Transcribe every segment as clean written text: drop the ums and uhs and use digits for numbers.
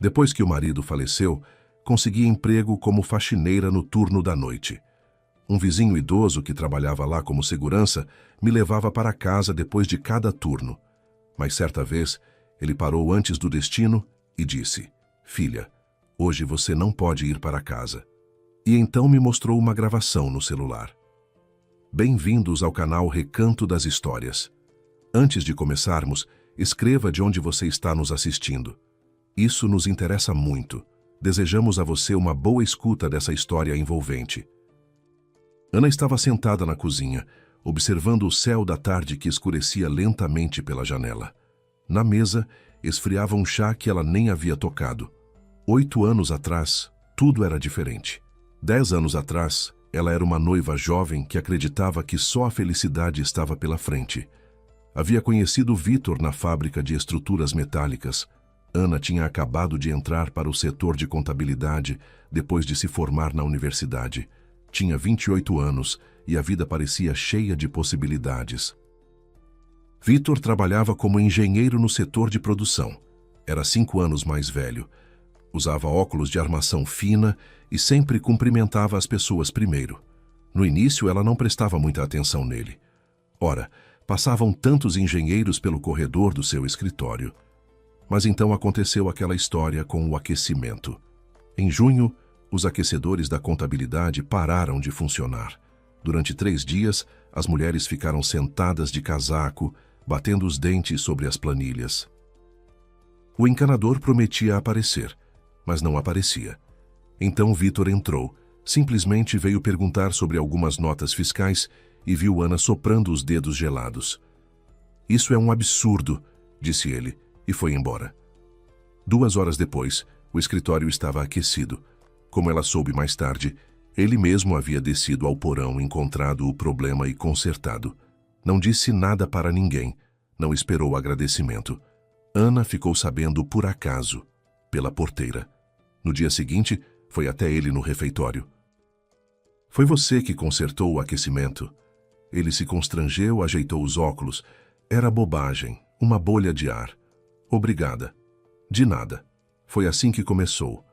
Depois que o marido faleceu, consegui emprego como faxineira no turno da noite. Um vizinho idoso que trabalhava lá como segurança me levava para casa depois de cada turno. Mas certa vez, ele parou antes do destino e disse: "Filha, hoje você não pode ir para casa." E então me mostrou uma gravação no celular. Bem-vindos ao canal Recanto das Histórias. Antes de começarmos, escreva de onde você está nos assistindo. Isso nos interessa muito. Desejamos a você uma boa escuta dessa história envolvente. Ana estava sentada na cozinha, observando o céu da tarde que escurecia lentamente pela janela. Na mesa, esfriava um chá que ela nem havia tocado. 8 anos atrás, tudo era diferente. 10 anos atrás, ela era uma noiva jovem que acreditava que só a felicidade estava pela frente. Havia conhecido Vitor na fábrica de estruturas metálicas. Ana tinha acabado de entrar para o setor de contabilidade depois de se formar na universidade. Tinha 28 anos e a vida parecia cheia de possibilidades. Vitor trabalhava como engenheiro no setor de produção. Era 5 anos mais velho. Usava óculos de armação fina e sempre cumprimentava as pessoas primeiro. No início, ela não prestava muita atenção nele. Ora, passavam tantos engenheiros pelo corredor do seu escritório. Mas então aconteceu aquela história com o aquecimento. Em junho, os aquecedores da contabilidade pararam de funcionar. Durante 3 dias, as mulheres ficaram sentadas de casaco, batendo os dentes sobre as planilhas. O encanador prometia aparecer, mas não aparecia. Então Vitor entrou, simplesmente veio perguntar sobre algumas notas fiscais e viu Ana soprando os dedos gelados. "Isso é um absurdo", disse ele, e foi embora. 2 horas depois, o escritório estava aquecido. Como ela soube mais tarde, ele mesmo havia descido ao porão, encontrado o problema e consertado. Não disse nada para ninguém, não esperou agradecimento. Ana ficou sabendo por acaso, pela porteira. No dia seguinte, foi até ele no refeitório. "Foi você que consertou o aquecimento?" Ele se constrangeu, ajeitou os óculos. "Era bobagem, uma bolha de ar." "Obrigada." "De nada." Foi assim que começou.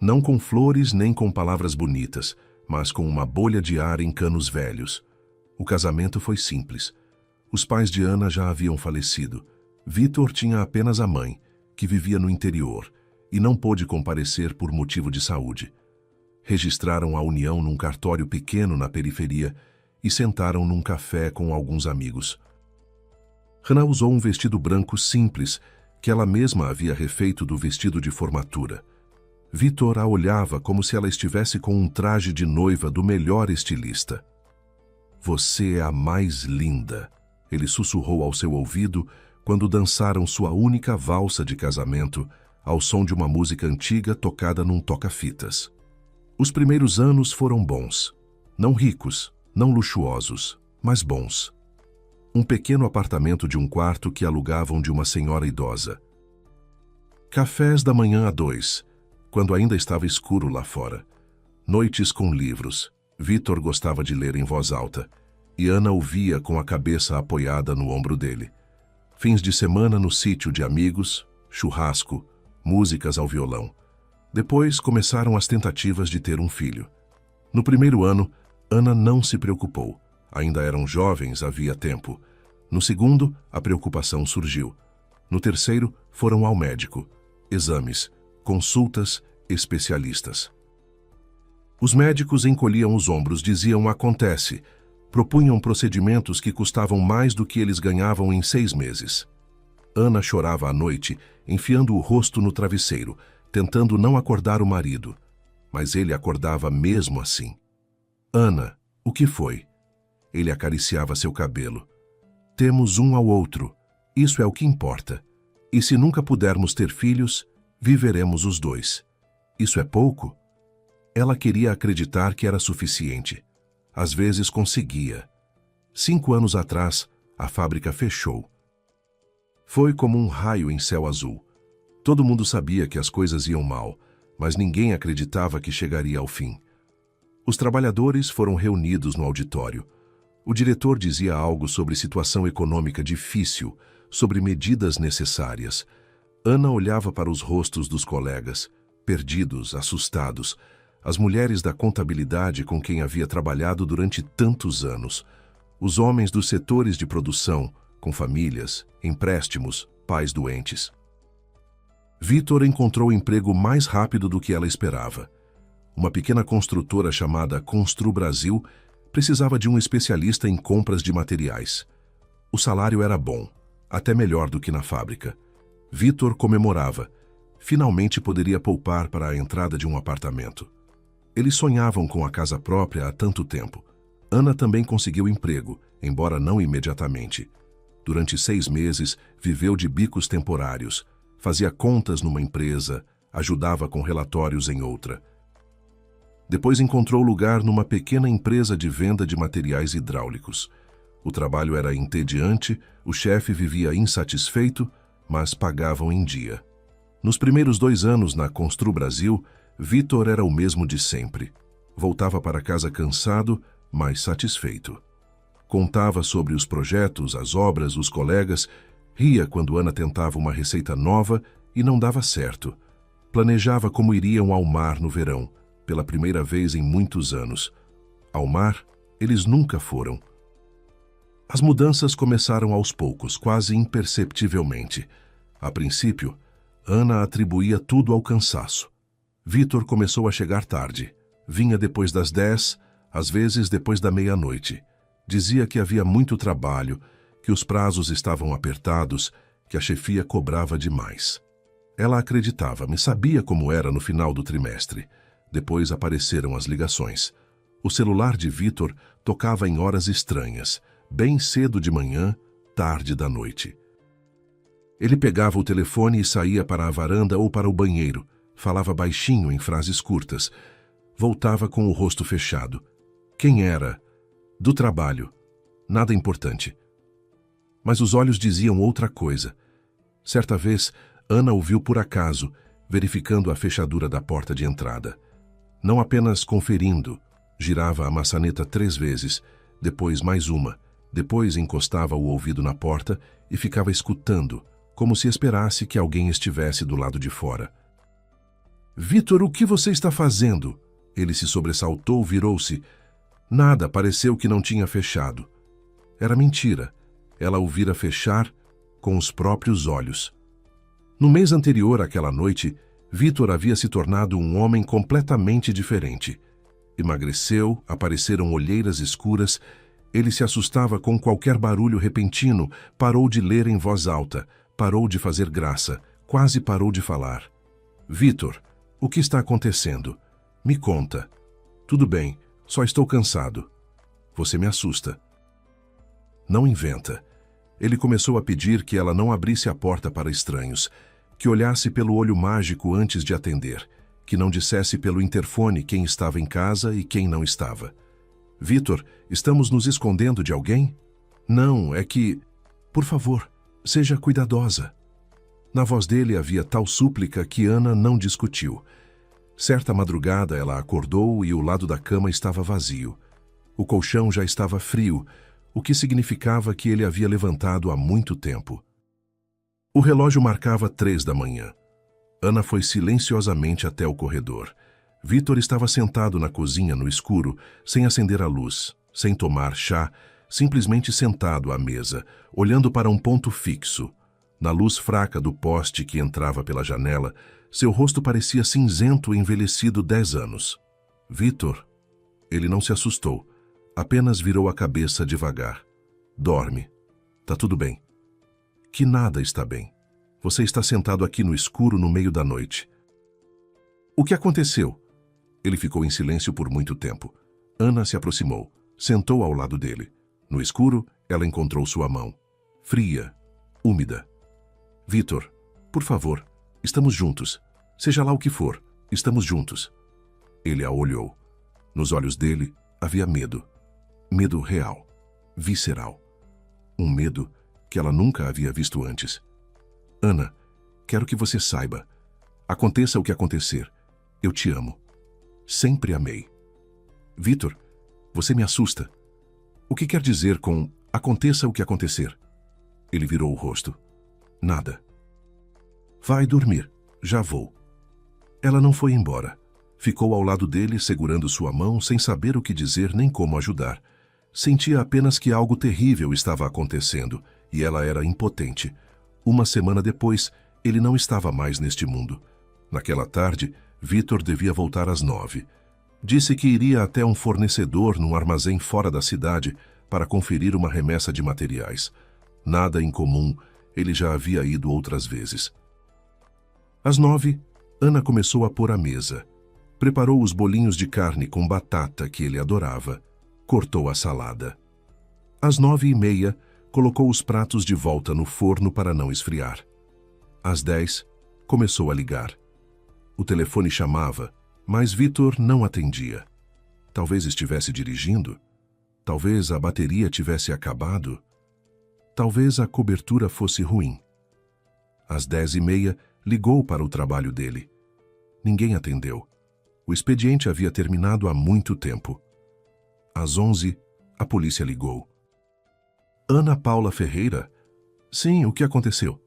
Não com flores nem com palavras bonitas, mas com uma bolha de ar em canos velhos. O casamento foi simples. Os pais de Ana já haviam falecido. Vitor tinha apenas a mãe, que vivia no interior, e não pôde comparecer por motivo de saúde. Registraram a união num cartório pequeno na periferia e sentaram num café com alguns amigos. Ana usou um vestido branco simples, que ela mesma havia refeito do vestido de formatura. Vitor a olhava como se ela estivesse com um traje de noiva do melhor estilista. "Você é a mais linda", ele sussurrou ao seu ouvido quando dançaram sua única valsa de casamento ao som de uma música antiga tocada num toca-fitas. Os primeiros anos foram bons. Não ricos, não luxuosos, mas bons. Um pequeno apartamento de um quarto que alugavam de uma senhora idosa. Cafés da manhã a 2, quando ainda estava escuro lá fora. Noites com livros. Vitor gostava de ler em voz alta, e Ana ouvia com a cabeça apoiada no ombro dele. Fins de semana no sítio de amigos, churrasco, músicas ao violão. Depois começaram as tentativas de ter um filho. No primeiro ano, Ana não se preocupou. Ainda eram jovens, havia tempo. No segundo, a preocupação surgiu. No terceiro, foram ao médico. Exames, consultas, especialistas. Os médicos encolhiam os ombros, diziam acontece. Propunham procedimentos que custavam mais do que eles ganhavam em 6 meses. Ana chorava à noite, enfiando o rosto no travesseiro, tentando não acordar o marido. Mas ele acordava mesmo assim. "Ana, o que foi?" Ele acariciava seu cabelo. "Temos um ao outro. Isso é o que importa. E se nunca pudermos ter filhos, viveremos os 2. Isso é pouco?" Ela queria acreditar que era suficiente. Às vezes conseguia. 5 anos atrás, a fábrica fechou. Foi como um raio em céu azul. Todo mundo sabia que as coisas iam mal, mas ninguém acreditava que chegaria ao fim. Os trabalhadores foram reunidos no auditório. O diretor dizia algo sobre situação econômica difícil, sobre medidas necessárias. Ana olhava para os rostos dos colegas, perdidos, assustados, as mulheres da contabilidade com quem havia trabalhado durante tantos anos, os homens dos setores de produção, com famílias, empréstimos, pais doentes. Vitor encontrou o emprego mais rápido do que ela esperava. Uma pequena construtora chamada Constru Brasil precisava de um especialista em compras de materiais. O salário era bom, até melhor do que na fábrica. Vitor comemorava. Finalmente poderia poupar para a entrada de um apartamento. Eles sonhavam com a casa própria há tanto tempo. Ana também conseguiu emprego, embora não imediatamente. Durante 6 meses, viveu de bicos temporários. Fazia contas numa empresa, ajudava com relatórios em outra. Depois encontrou lugar numa pequena empresa de venda de materiais hidráulicos. O trabalho era entediante, o chefe vivia insatisfeito, mas pagavam em dia. Nos primeiros 2 anos na Constru Brasil, Vitor era o mesmo de sempre. Voltava para casa cansado, mas satisfeito. Contava sobre os projetos, as obras, os colegas, ria quando Ana tentava uma receita nova e não dava certo. Planejava como iriam ao mar no verão, pela primeira vez em muitos anos. Ao mar, eles nunca foram. As mudanças começaram aos poucos, quase imperceptivelmente. A princípio, Ana atribuía tudo ao cansaço. Vitor começou a chegar tarde. Vinha depois das 10, às vezes depois da meia-noite. Dizia que havia muito trabalho, que os prazos estavam apertados, que a chefia cobrava demais. Ela acreditava, mas sabia como era no final do trimestre. Depois apareceram as ligações. O celular de Vitor tocava em horas estranhas, bem cedo de manhã, tarde da noite. Ele pegava o telefone e saía para a varanda ou para o banheiro. Falava baixinho em frases curtas. Voltava com o rosto fechado. Quem era? Do trabalho. Nada importante. Mas os olhos diziam outra coisa. Certa vez, Ana o viu por acaso, verificando a fechadura da porta de entrada. Não apenas conferindo, girava a maçaneta 3 vezes, depois mais uma, depois encostava o ouvido na porta e ficava escutando, como se esperasse que alguém estivesse do lado de fora. "Vitor, o que você está fazendo?" Ele se sobressaltou, virou-se. Nada, pareceu que não tinha fechado. Era mentira. Ela o vira fechar com os próprios olhos. No mês anterior àquela noite, Vitor havia se tornado um homem completamente diferente. Emagreceu, apareceram olheiras escuras, ele se assustava com qualquer barulho repentino, parou de ler em voz alta, parou de fazer graça, quase parou de falar. "Vitor, o que está acontecendo? Me conta." "Tudo bem, só estou cansado." "Você me assusta." Não inventa. Ele começou a pedir que ela não abrisse a porta para estranhos, que olhasse pelo olho mágico antes de atender, que não dissesse pelo interfone quem estava em casa e quem não estava. "Vitor, estamos nos escondendo de alguém?" "Não, é que... Por favor, seja cuidadosa." Na voz dele havia tal súplica que Ana não discutiu. Certa madrugada ela acordou e o lado da cama estava vazio. O colchão já estava frio, o que significava que ele havia levantado há muito tempo. O relógio marcava 3 da manhã. Ana foi silenciosamente até o corredor. Vitor estava sentado na cozinha no escuro, sem acender a luz, sem tomar chá, simplesmente sentado à mesa, olhando para um ponto fixo. Na luz fraca do poste que entrava pela janela, seu rosto parecia cinzento e envelhecido 10 anos. "Vitor." Ele não se assustou, apenas virou a cabeça devagar. "Dorme. Tá tudo bem." "Que nada está bem. Você está sentado aqui no escuro no meio da noite." "O que aconteceu?" Ele ficou em silêncio por muito tempo. Ana se aproximou, sentou ao lado dele. No escuro, ela encontrou sua mão. Fria, úmida. "Vitor, por favor, estamos juntos. Seja lá o que for, estamos juntos." Ele a olhou. Nos olhos dele havia medo. Medo real, visceral. Um medo que ela nunca havia visto antes. "Ana, quero que você saiba. Aconteça o que acontecer, eu te amo. Sempre amei." "Vitor, você me assusta. O que quer dizer com aconteça o que acontecer?" Ele virou o rosto. "Nada." Vai dormir, já vou. Ela não foi embora. Ficou ao lado dele, segurando sua mão, sem saber o que dizer nem como ajudar. Sentia apenas que algo terrível estava acontecendo, e ela era impotente. Uma semana depois, ele não estava mais neste mundo. Naquela tarde, Vitor devia voltar às 9. Disse que iria até um fornecedor num armazém fora da cidade para conferir uma remessa de materiais. Nada incomum, ele já havia ido outras vezes. Às 9, Ana começou a pôr a mesa. Preparou os bolinhos de carne com batata que ele adorava. Cortou a salada. Às 9h30, colocou os pratos de volta no forno para não esfriar. Às 10, começou a ligar. O telefone chamava, mas Vitor não atendia. Talvez estivesse dirigindo. Talvez a bateria tivesse acabado. Talvez a cobertura fosse ruim. Às 10h30, ligou para o trabalho dele. Ninguém atendeu. O expediente havia terminado há muito tempo. Às 11, a polícia ligou. Ana Paula Ferreira? Sim, o que aconteceu?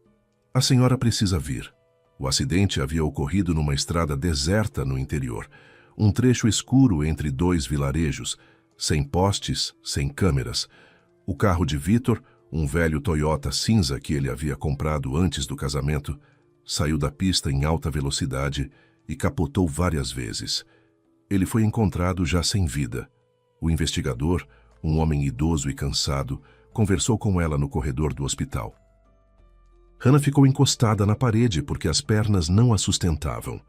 A senhora precisa vir. O acidente havia ocorrido numa estrada deserta no interior, um trecho escuro entre dois vilarejos, sem postes, sem câmeras. O carro de Vitor, um velho Toyota cinza que ele havia comprado antes do casamento, saiu da pista em alta velocidade e capotou várias vezes. Ele foi encontrado já sem vida. O investigador, um homem idoso e cansado, conversou com ela no corredor do hospital. Hannah ficou encostada na parede porque as pernas não a sustentavam.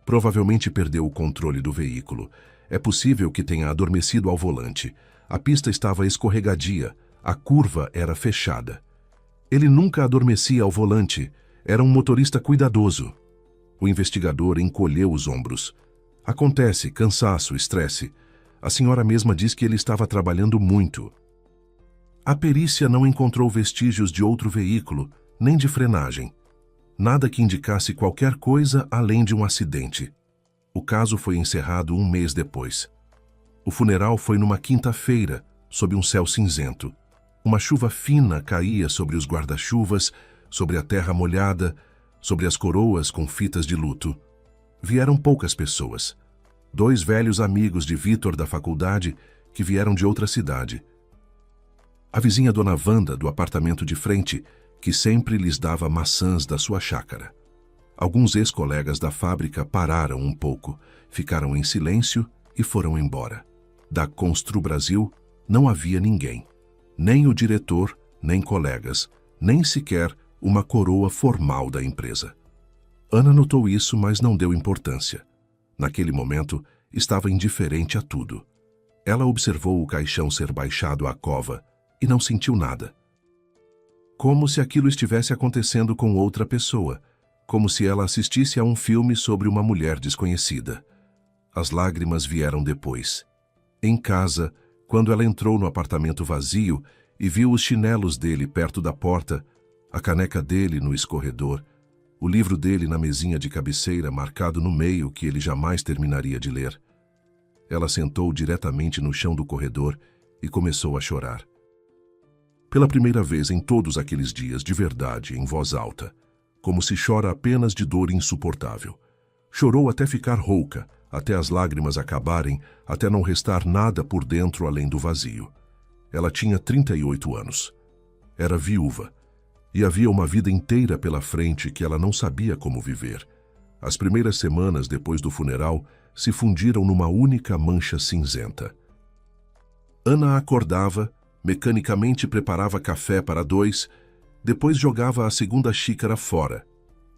Provavelmente perdeu o controle do veículo. É possível que tenha adormecido ao volante. A pista estava escorregadia, a curva era fechada. Ele nunca adormecia ao volante, era um motorista cuidadoso. O investigador encolheu os ombros. Acontece, cansaço, estresse. A senhora mesma diz que ele estava trabalhando muito. A perícia não encontrou vestígios de outro veículo, nem de frenagem. Nada que indicasse qualquer coisa além de um acidente. O caso foi encerrado um mês depois. O funeral foi numa quinta-feira, sob um céu cinzento. Uma chuva fina caía sobre os guarda-chuvas, sobre a terra molhada, sobre as coroas com fitas de luto. Vieram poucas pessoas. 2 velhos amigos de Vitor da faculdade que vieram de outra cidade. A vizinha Dona Wanda, do apartamento de frente, que sempre lhes dava maçãs da sua chácara. Alguns ex-colegas da fábrica pararam um pouco, ficaram em silêncio e foram embora. Da Constru Brasil não havia ninguém. Nem o diretor, nem colegas, nem sequer uma coroa formal da empresa. Ana notou isso, mas não deu importância. Naquele momento, estava indiferente a tudo. Ela observou o caixão ser baixado à cova e não sentiu nada. Como se aquilo estivesse acontecendo com outra pessoa, como se ela assistisse a um filme sobre uma mulher desconhecida. As lágrimas vieram depois. Em casa, quando ela entrou no apartamento vazio e viu os chinelos dele perto da porta, a caneca dele no escorredor, o livro dele na mesinha de cabeceira marcado no meio que ele jamais terminaria de ler. Ela sentou diretamente no chão do corredor e começou a chorar. Pela primeira vez em todos aqueles dias, de verdade, em voz alta, como se chora apenas de dor insuportável. Chorou até ficar rouca, até as lágrimas acabarem, até não restar nada por dentro além do vazio. Ela tinha 38 anos. Era viúva. E havia uma vida inteira pela frente que ela não sabia como viver. As primeiras semanas depois do funeral se fundiram numa única mancha cinzenta. Ana acordava, mecanicamente preparava café para 2, depois jogava a segunda xícara fora.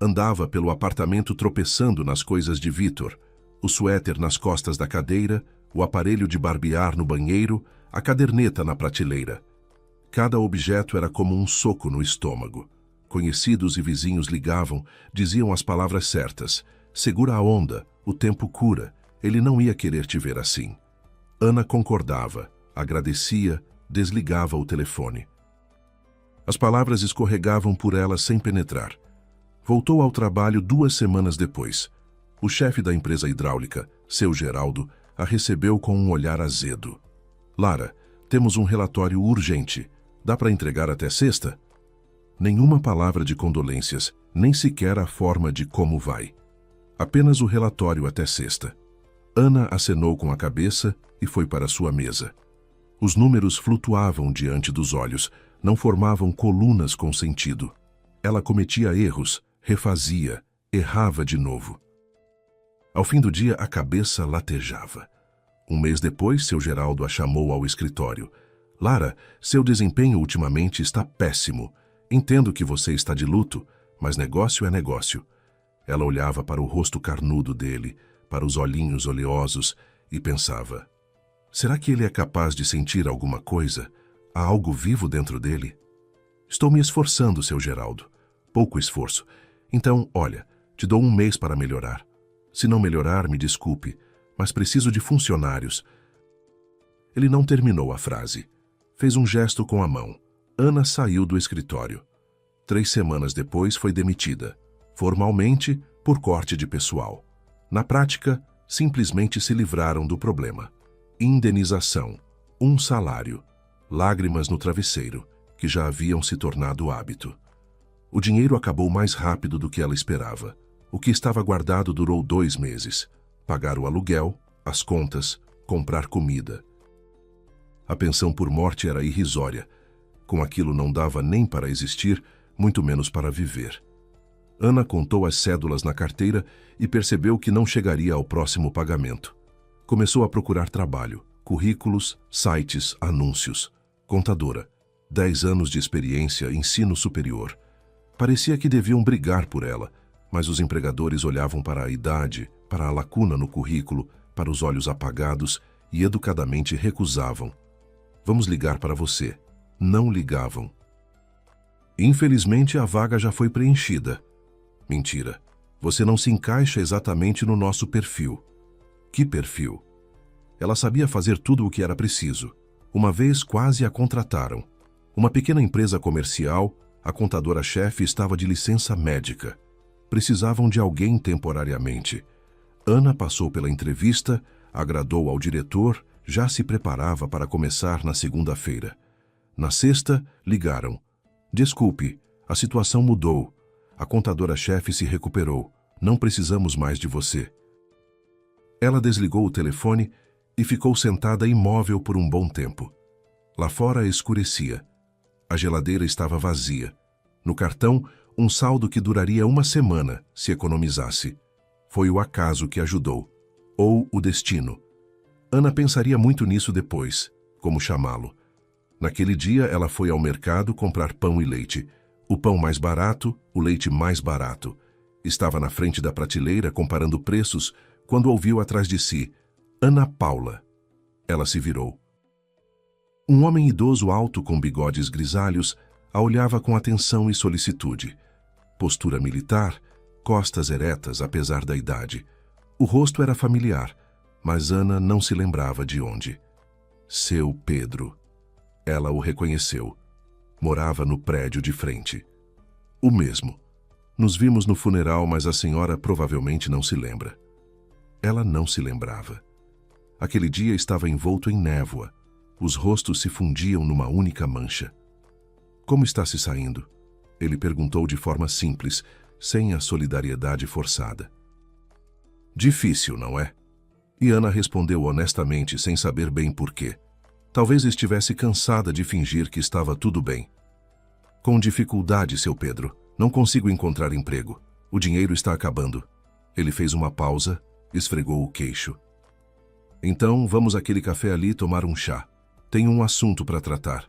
Andava pelo apartamento tropeçando nas coisas de Vitor, o suéter nas costas da cadeira, o aparelho de barbear no banheiro, a caderneta na prateleira. Cada objeto era como um soco no estômago. Conhecidos e vizinhos ligavam, diziam as palavras certas. Segura a onda, o tempo cura, ele não ia querer te ver assim. Ana concordava, agradecia, desligava o telefone. As palavras escorregavam por ela sem penetrar. Voltou ao trabalho 2 semanas depois. O chefe da empresa hidráulica, seu Geraldo, a recebeu com um olhar azedo. Lara, temos um relatório urgente. Dá para entregar até sexta? Nenhuma palavra de condolências, nem sequer a forma de como vai. Apenas o relatório até sexta. Ana acenou com a cabeça e foi para sua mesa. Os números flutuavam diante dos olhos, não formavam colunas com sentido. Ela cometia erros, refazia, errava de novo. Ao fim do dia, a cabeça latejava. Um mês depois, seu Geraldo a chamou ao escritório. Lara, seu desempenho ultimamente está péssimo. Entendo que você está de luto, mas negócio é negócio. Ela olhava para o rosto carnudo dele, para os olhinhos oleosos, e pensava: será que ele é capaz de sentir alguma coisa? Há algo vivo dentro dele? Estou me esforçando, seu Geraldo. Pouco esforço. Então, olha, te dou um mês para melhorar. Se não melhorar, me desculpe, mas preciso de funcionários. Ele não terminou a frase. Fez um gesto com a mão. Ana saiu do escritório. 3 semanas depois foi demitida. Formalmente, por corte de pessoal. Na prática, simplesmente se livraram do problema. Indenização, um salário, lágrimas no travesseiro, que já haviam se tornado hábito. O dinheiro acabou mais rápido do que ela esperava. O que estava guardado durou 2 meses. Pagar o aluguel, as contas, comprar comida. A pensão por morte era irrisória. Com aquilo não dava nem para existir, muito menos para viver. Ana contou as cédulas na carteira e percebeu que não chegaria ao próximo pagamento. Começou a procurar trabalho, currículos, sites, anúncios. Contadora, 10 anos de experiência, ensino superior. Parecia que deviam brigar por ela, mas os empregadores olhavam para a idade, para a lacuna no currículo, para os olhos apagados e educadamente recusavam. Vamos ligar para você. Não ligavam. Infelizmente, a vaga já foi preenchida. Mentira. Você não se encaixa exatamente no nosso perfil. Que perfil? Ela sabia fazer tudo o que era preciso. Uma vez quase a contrataram. Uma pequena empresa comercial, a contadora-chefe estava de licença médica. Precisavam de alguém temporariamente. Ana passou pela entrevista, agradou ao diretor, já se preparava para começar na segunda-feira. Na sexta, ligaram. Desculpe, a situação mudou. A contadora-chefe se recuperou. Não precisamos mais de você. Ela desligou o telefone e ficou sentada imóvel por um bom tempo. Lá fora escurecia. A geladeira estava vazia. No cartão, um saldo que duraria 1 semana, se economizasse. Foi o acaso que ajudou. Ou o destino. Ana pensaria muito nisso depois, como chamá-lo. Naquele dia, ela foi ao mercado comprar pão e leite. O pão mais barato, o leite mais barato. Estava na frente da prateleira, comparando preços, quando ouviu atrás de si: Ana Paula. Ela se virou. Um homem idoso alto com bigodes grisalhos a olhava com atenção e solicitude. Postura militar, costas eretas apesar da idade. O rosto era familiar, mas Ana não se lembrava de onde. Seu Pedro. Ela o reconheceu. Morava no prédio de frente. O mesmo. Nos vimos no funeral, mas a senhora provavelmente não se lembra. Ela não se lembrava. Aquele dia estava envolto em névoa. Os rostos se fundiam numa única mancha. Como está se saindo? Ele perguntou de forma simples, sem a solidariedade forçada. Difícil, não é? E Ana respondeu honestamente, sem saber bem por quê. Talvez estivesse cansada de fingir que estava tudo bem. Com dificuldade, seu Pedro. Não consigo encontrar emprego. O dinheiro está acabando. Ele fez uma pausa, esfregou o queixo. Então, vamos àquele café ali tomar um chá. Tenho um assunto para tratar.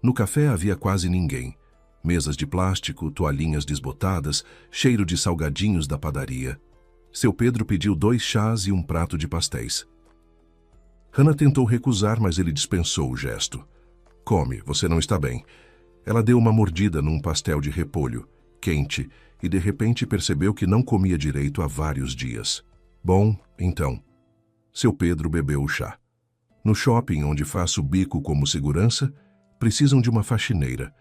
No café havia quase ninguém. Mesas de plástico, toalhinhas desbotadas, cheiro de salgadinhos da padaria. Seu Pedro pediu 2 chás e um prato de pastéis. Hannah tentou recusar, mas ele dispensou o gesto. Come, você não está bem. Ela deu uma mordida num pastel de repolho, quente, e de repente percebeu que não comia direito há vários dias. Bom, então. Seu Pedro bebeu o chá. No shopping, onde faço bico como segurança, precisam de uma faxineira.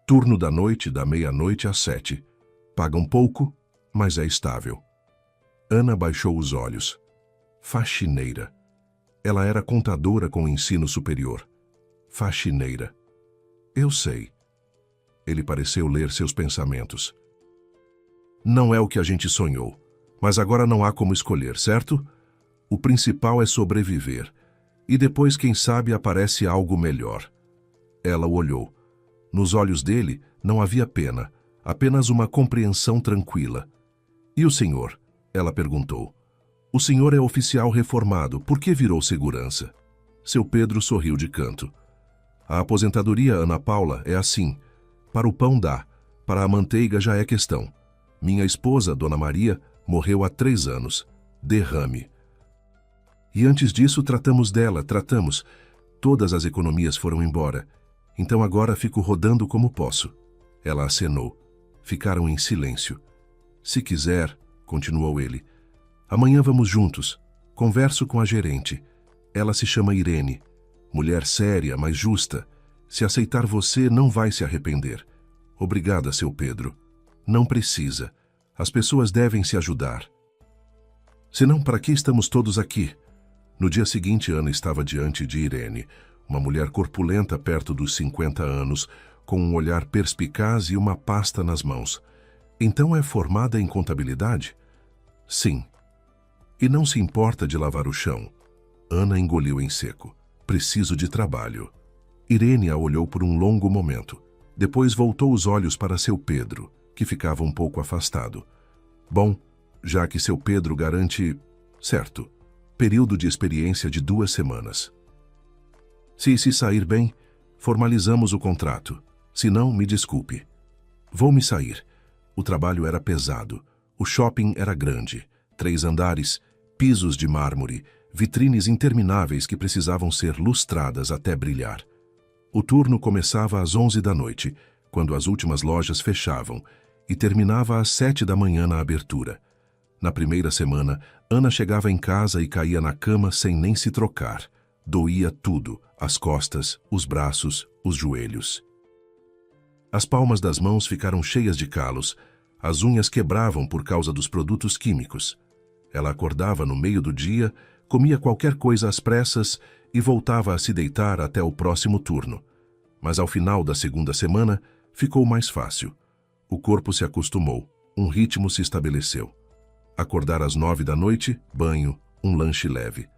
Turno da noite, da meia-noite às 7. Pagam pouco, mas é estável. Ana baixou os olhos. Faxineira. Ela era contadora com ensino superior. Faxineira. Eu sei. Ele pareceu ler seus pensamentos. Não é o que a gente sonhou, mas agora não há como escolher, certo? O principal é sobreviver. E depois, quem sabe, aparece algo melhor. Ela o olhou. Nos olhos dele não havia pena, apenas uma compreensão tranquila. E o senhor? Ela perguntou. O senhor é oficial reformado, por que virou segurança? Seu Pedro sorriu de canto. A aposentadoria, Ana Paula, é assim. Para o pão dá, para a manteiga já é questão. Minha esposa, Dona Maria, morreu há 3 anos. Derrame. E antes disso tratamos dela, tratamos. Todas as economias foram embora. Então agora fico rodando como posso. Ela acenou. Ficaram em silêncio. Se quiser, continuou ele, amanhã vamos juntos. Converso com a gerente. Ela se chama Irene. Mulher séria, mas justa. Se aceitar você, não vai se arrepender. Obrigada, seu Pedro. Não precisa. As pessoas devem se ajudar. Senão, para que estamos todos aqui? No dia seguinte, Ana estava diante de Irene, uma mulher corpulenta perto dos 50 anos, com um olhar perspicaz e uma pasta nas mãos. Então é formada em contabilidade? Sim. E não se importa de lavar o chão. Ana engoliu em seco. Preciso de trabalho. Irene a olhou por um longo momento. Depois voltou os olhos para seu Pedro, que ficava um pouco afastado. Bom, já que seu Pedro garante... Certo. Período de experiência de 2 semanas. Se sair bem, formalizamos o contrato. Se não, me desculpe. Vou me sair. O trabalho era pesado. O shopping era grande. 3 andares, pisos de mármore, vitrines intermináveis que precisavam ser lustradas até brilhar. O turno começava às 11 da noite, quando as últimas lojas fechavam, e terminava às 7 da manhã na abertura. Na primeira semana, Ana chegava em casa e caía na cama sem nem se trocar. Doía tudo, as costas, os braços, os joelhos. As palmas das mãos ficaram cheias de calos, as unhas quebravam por causa dos produtos químicos. Ela acordava no meio do dia, comia qualquer coisa às pressas e voltava a se deitar até o próximo turno. Mas ao final da segunda semana, ficou mais fácil. O corpo se acostumou, um ritmo se estabeleceu. Acordar às 9 da noite, banho, um lanche leve.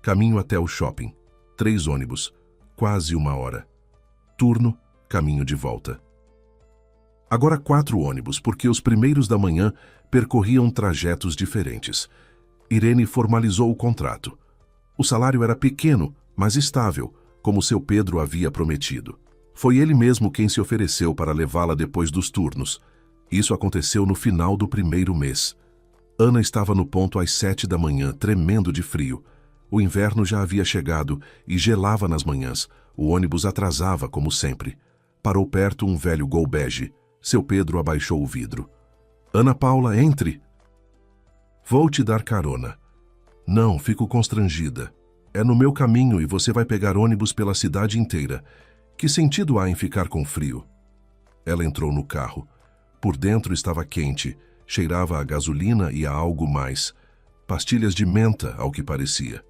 Caminho até o shopping. 3 ônibus, quase 1 hora. Turno, caminho de volta. Agora 4 ônibus, porque os primeiros da manhã percorriam trajetos diferentes. Irene formalizou o contrato. O salário era pequeno, mas estável, como seu Pedro havia prometido. Foi ele mesmo quem se ofereceu para levá-la depois dos turnos. Isso aconteceu no final do primeiro mês. Ana estava no ponto às 7 da manhã, tremendo de frio. O inverno já havia chegado e gelava nas manhãs. O ônibus atrasava, como sempre. Parou perto um velho Gol bege. Seu Pedro abaixou o vidro. Ana Paula, entre! Vou te dar carona. Não, fico constrangida. É no meu caminho e você vai pegar ônibus pela cidade inteira. Que sentido há em ficar com frio? Ela entrou no carro. Por dentro estava quente, cheirava a gasolina e a algo mais. Pastilhas de menta, ao que parecia.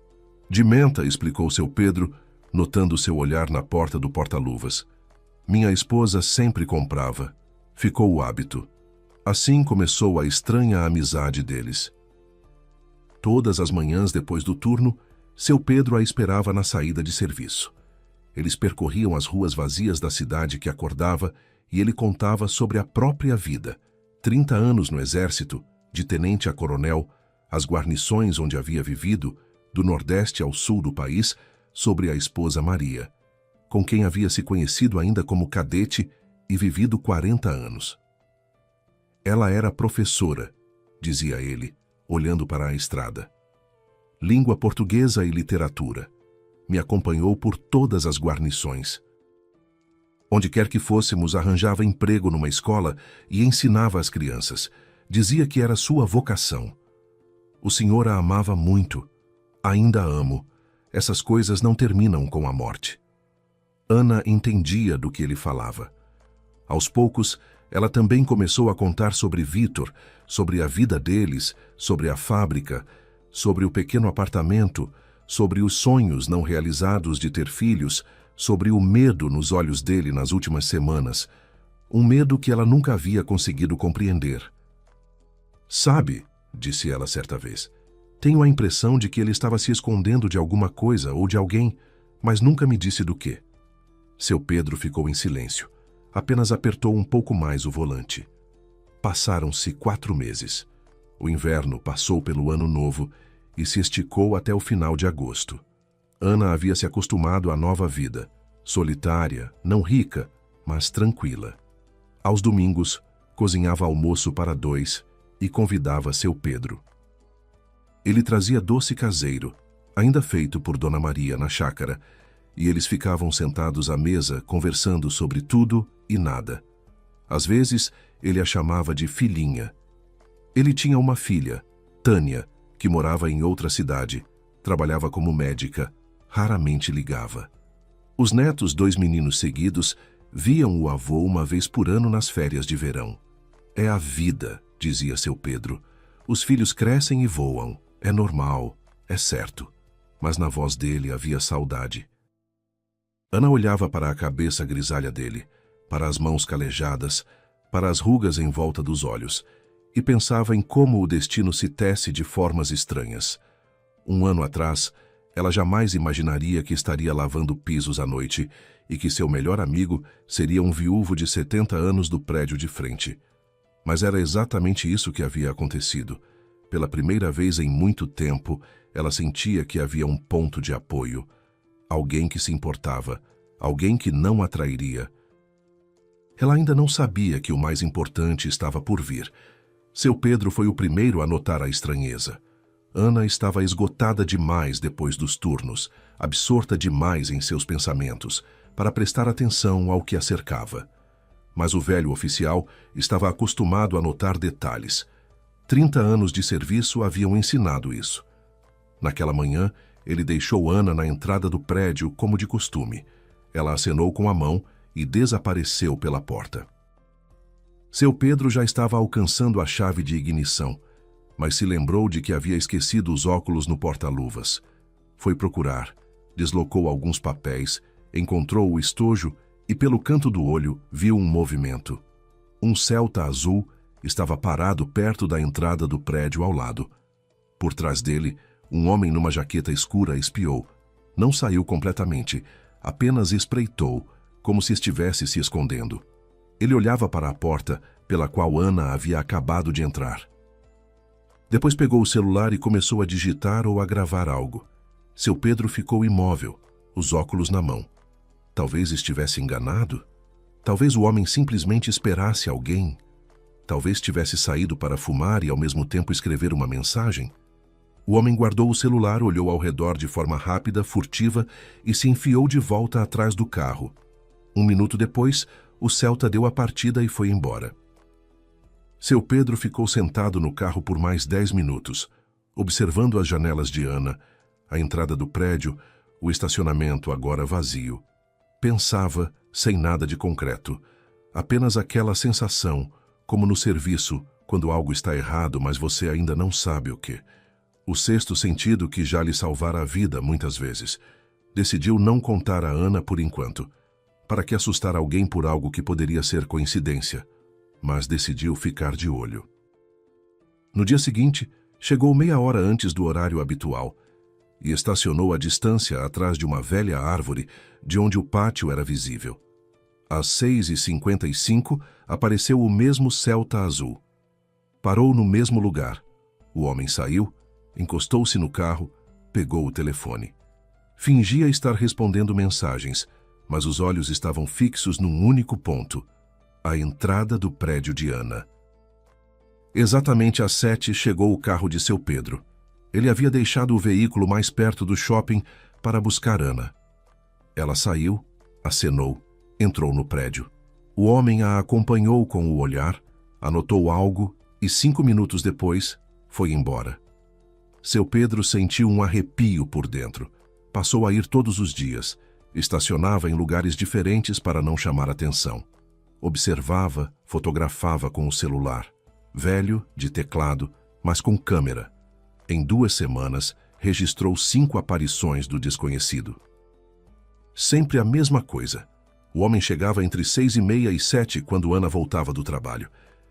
De menta, explicou seu Pedro, notando seu olhar na porta do porta-luvas. Minha esposa sempre comprava. Ficou o hábito. Assim começou a estranha amizade deles. Todas as manhãs depois do turno, seu Pedro a esperava na saída de serviço. Eles percorriam as ruas vazias da cidade que acordava e ele contava sobre a própria vida. 30 anos no exército, de tenente a coronel, as guarnições onde havia vivido, do nordeste ao sul do país, sobre a esposa Maria, com quem havia se conhecido ainda como cadete e vivido 40 anos. Ela era professora, dizia ele, olhando para a estrada. Língua portuguesa e literatura. Me acompanhou por todas as guarnições. Onde quer que fôssemos, arranjava emprego numa escola e ensinava as crianças. Dizia que era sua vocação. O senhor a amava muito. Ainda amo. Essas coisas não terminam com a morte. Ana entendia do que ele falava. Aos poucos, ela também começou a contar sobre Vítor, sobre a vida deles, sobre a fábrica, sobre o pequeno apartamento, sobre os sonhos não realizados de ter filhos, sobre o medo nos olhos dele nas últimas semanas, um medo que ela nunca havia conseguido compreender. Sabe, disse ela certa vez, tenho a impressão de que ele estava se escondendo de alguma coisa ou de alguém, mas nunca me disse do quê. Seu Pedro ficou em silêncio. Apenas apertou um pouco mais o volante. Passaram-se 4 meses. O inverno passou pelo ano novo e se esticou até o final de agosto. Ana havia se acostumado à nova vida, solitária, não rica, mas tranquila. Aos domingos, cozinhava almoço para 2 e convidava seu Pedro. Ele trazia doce caseiro, ainda feito por Dona Maria na chácara, e eles ficavam sentados à mesa conversando sobre tudo e nada. Às vezes, ele a chamava de filhinha. Ele tinha uma filha, Tânia, que morava em outra cidade, trabalhava como médica, raramente ligava. Os netos, 2 meninos seguidos, viam o avô uma vez por ano nas férias de verão. É a vida, dizia seu Pedro. Os filhos crescem e voam. É normal, é certo. Mas na voz dele havia saudade. Ana olhava para a cabeça grisalha dele, para as mãos calejadas, para as rugas em volta dos olhos, e pensava em como o destino se tece de formas estranhas. 1 ano atrás, ela jamais imaginaria que estaria lavando pisos à noite e que seu melhor amigo seria um viúvo de 70 anos do prédio de frente. Mas era exatamente isso que havia acontecido. Pela primeira vez em muito tempo, ela sentia que havia um ponto de apoio. Alguém que se importava, alguém que não a trairia. Ela ainda não sabia que o mais importante estava por vir. Seu Pedro foi o primeiro a notar a estranheza. Ana estava esgotada demais depois dos turnos, absorta demais em seus pensamentos, para prestar atenção ao que a cercava. Mas o velho oficial estava acostumado a notar detalhes. 30 anos de serviço haviam ensinado isso. Naquela manhã, ele deixou Ana na entrada do prédio como de costume. Ela acenou com a mão e desapareceu pela porta. Seu Pedro já estava alcançando a chave de ignição, mas se lembrou de que havia esquecido os óculos no porta-luvas. Foi procurar, deslocou alguns papéis, encontrou o estojo e, pelo canto do olho, viu um movimento. Um Celta azul estava parado perto da entrada do prédio ao lado. Por trás dele, um homem numa jaqueta escura espiou. Não saiu completamente, apenas espreitou, como se estivesse se escondendo. Ele olhava para a porta pela qual Ana havia acabado de entrar. Depois pegou o celular e começou a digitar ou a gravar algo. Seu Pedro ficou imóvel, os óculos na mão. Talvez estivesse enganado? Talvez o homem simplesmente esperasse alguém? Talvez tivesse saído para fumar e ao mesmo tempo escrever uma mensagem? O homem guardou o celular, olhou ao redor de forma rápida, furtiva e se enfiou de volta atrás do carro. 1 minuto depois, o Celta deu a partida e foi embora. Seu Pedro ficou sentado no carro por mais 10 minutos, observando as janelas de Ana, a entrada do prédio, o estacionamento agora vazio. Pensava, sem nada de concreto, apenas aquela sensação, como no serviço, quando algo está errado, mas você ainda não sabe o que. O sexto sentido que já lhe salvara a vida muitas vezes. Decidiu não contar a Ana por enquanto. Para que assustar alguém por algo que poderia ser coincidência? Mas decidiu ficar de olho. No dia seguinte, chegou meia hora antes do horário habitual e estacionou à distância atrás de uma velha árvore de onde o pátio era visível. Às 6h55, apareceu o mesmo Celta azul. Parou no mesmo lugar. O homem saiu, encostou-se no carro, pegou o telefone. Fingia estar respondendo mensagens, mas os olhos estavam fixos num único ponto, a entrada do prédio de Ana. Exatamente às 7 chegou o carro de seu Pedro. Ele havia deixado o veículo mais perto do shopping para buscar Ana. Ela saiu, acenou, entrou no prédio. O homem a acompanhou com o olhar, anotou algo e 5 minutos depois foi embora. Seu Pedro sentiu um arrepio por dentro. Passou a ir todos os dias. Estacionava em lugares diferentes para não chamar atenção. Observava, fotografava com o celular. Velho, de teclado, mas com câmera. Em 2 semanas, registrou 5 aparições do desconhecido. Sempre a mesma coisa. O homem chegava entre 6h30 e 7 quando Ana voltava do trabalho.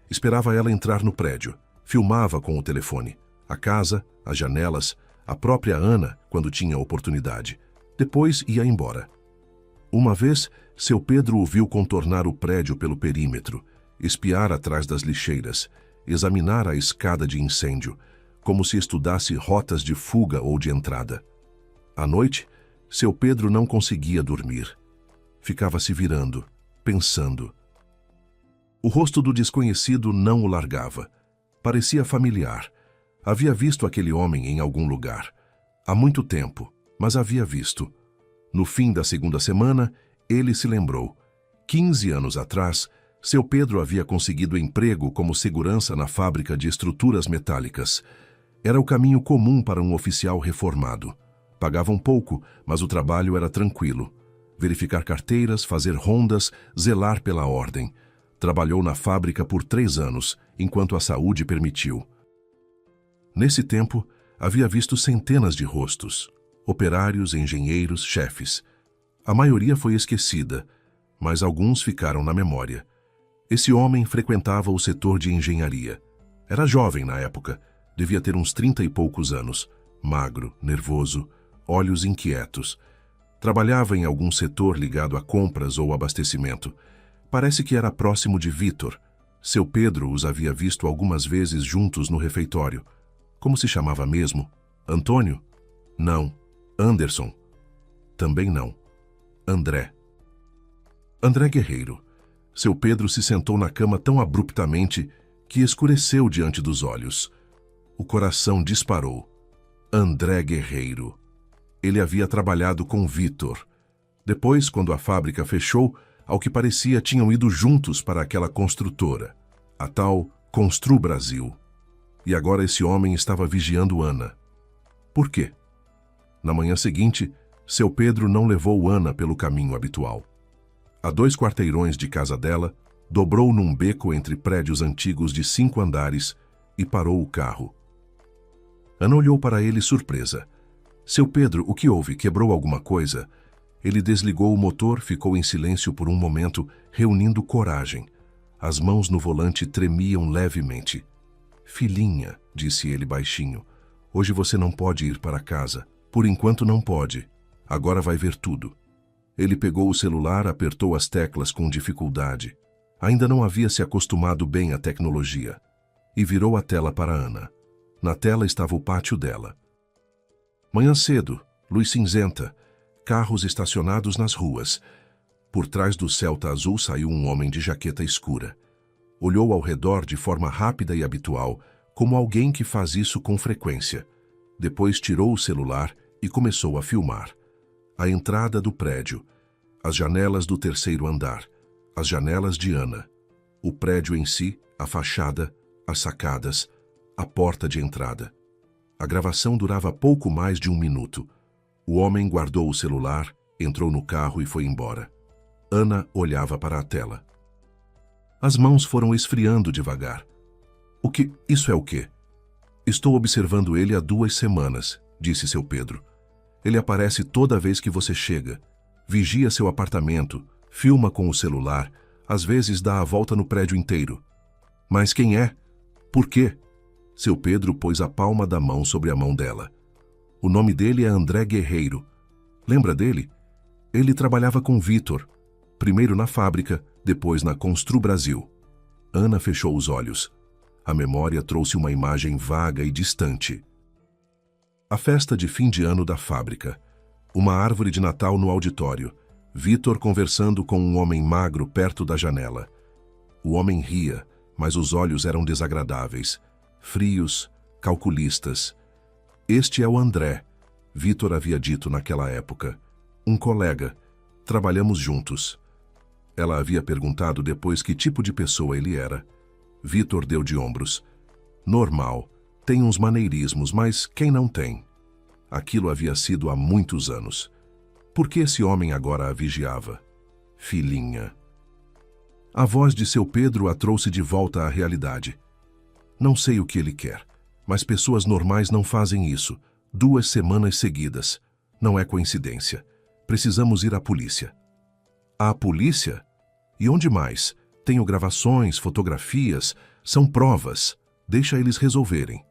Esperava ela entrar no prédio. Filmava com o telefone a casa, as janelas, a própria Ana, quando tinha oportunidade. Depois ia embora. Uma vez, seu Pedro o viu contornar o prédio pelo perímetro, espiar atrás das lixeiras, examinar a escada de incêndio, como se estudasse rotas de fuga ou de entrada. À noite, seu Pedro não conseguia dormir. Ficava se virando, pensando. O rosto do desconhecido não o largava. Parecia familiar. Havia visto aquele homem em algum lugar. Há muito tempo, mas havia visto. No fim da segunda semana, ele se lembrou. 15 anos atrás, seu Pedro havia conseguido emprego como segurança na fábrica de estruturas metálicas. Era o caminho comum para um oficial reformado. Pagavam pouco, mas o trabalho era tranquilo. Verificar carteiras, fazer rondas, zelar pela ordem. Trabalhou na fábrica por 3 anos, enquanto a saúde permitiu. Nesse tempo, havia visto centenas de rostos. Operários, engenheiros, chefes. A maioria foi esquecida, mas alguns ficaram na memória. Esse homem frequentava o setor de engenharia. Era jovem na época, devia ter uns 30 e poucos anos. Magro, nervoso, olhos inquietos. Trabalhava em algum setor ligado a compras ou abastecimento. Parece que era próximo de Vitor. Seu Pedro os havia visto algumas vezes juntos no refeitório. Como se chamava mesmo? Antônio? Não. Anderson? Também não. André. André Guerreiro. Seu Pedro se sentou na cama tão abruptamente que escureceu diante dos olhos. O coração disparou. André Guerreiro. Ele havia trabalhado com Vitor. Depois, quando a fábrica fechou, ao que parecia tinham ido juntos para aquela construtora, a tal Constru Brasil. E agora esse homem estava vigiando Ana. Por quê? Na manhã seguinte, seu Pedro não levou Ana pelo caminho habitual. A 2 quarteirões de casa dela, dobrou num beco entre prédios antigos de 5 andares e parou o carro. Ana olhou para ele surpresa. Seu Pedro, o que houve? Quebrou alguma coisa? Ele desligou o motor, ficou em silêncio por um momento, reunindo coragem. As mãos no volante tremiam levemente. Filhinha, disse ele baixinho, hoje você não pode ir para casa. Por enquanto não pode. Agora vai ver tudo. Ele pegou o celular, apertou as teclas com dificuldade. Ainda não havia se acostumado bem à tecnologia. E virou a tela para Ana. Na tela estava o pátio dela. Manhã cedo, luz cinzenta, carros estacionados nas ruas. Por trás do Celta azul saiu um homem de jaqueta escura. Olhou ao redor de forma rápida e habitual, como alguém que faz isso com frequência. Depois tirou o celular e começou a filmar. A entrada do prédio, as janelas do 3º andar, as janelas de Ana, o prédio em si, a fachada, as sacadas, a porta de entrada. A gravação durava pouco mais de 1 minuto. O homem guardou o celular, entrou no carro e foi embora. Ana olhava para a tela. As mãos foram esfriando devagar. Isso é o quê? Estou observando ele há 2 semanas, disse seu Pedro. Ele aparece toda vez que você chega. Vigia seu apartamento, filma com o celular, às vezes dá a volta no prédio inteiro. Mas quem é? Por quê? Seu Pedro pôs a palma da mão sobre a mão dela. O nome dele é André Guerreiro. Lembra dele? Ele trabalhava com Vitor. Primeiro na fábrica, depois na Constru Brasil. Ana fechou os olhos. A memória trouxe uma imagem vaga e distante. A festa de fim de ano da fábrica. Uma árvore de Natal no auditório. Vitor conversando com um homem magro perto da janela. O homem ria, mas os olhos eram desagradáveis. Frios, calculistas. Este é o André, Vitor havia dito naquela época. Um colega. Trabalhamos juntos. Ela havia perguntado depois que tipo de pessoa ele era. Vitor deu de ombros. Normal. Tem uns maneirismos, mas quem não tem? Aquilo havia sido há muitos anos. Por que esse homem agora a vigiava? Filhinha. A voz de seu Pedro a trouxe de volta à realidade. Não sei o que ele quer, mas pessoas normais não fazem isso. 2 semanas seguidas. Não é coincidência. Precisamos ir à polícia. À polícia? E onde mais? Tenho gravações, fotografias, são provas. Deixa eles resolverem.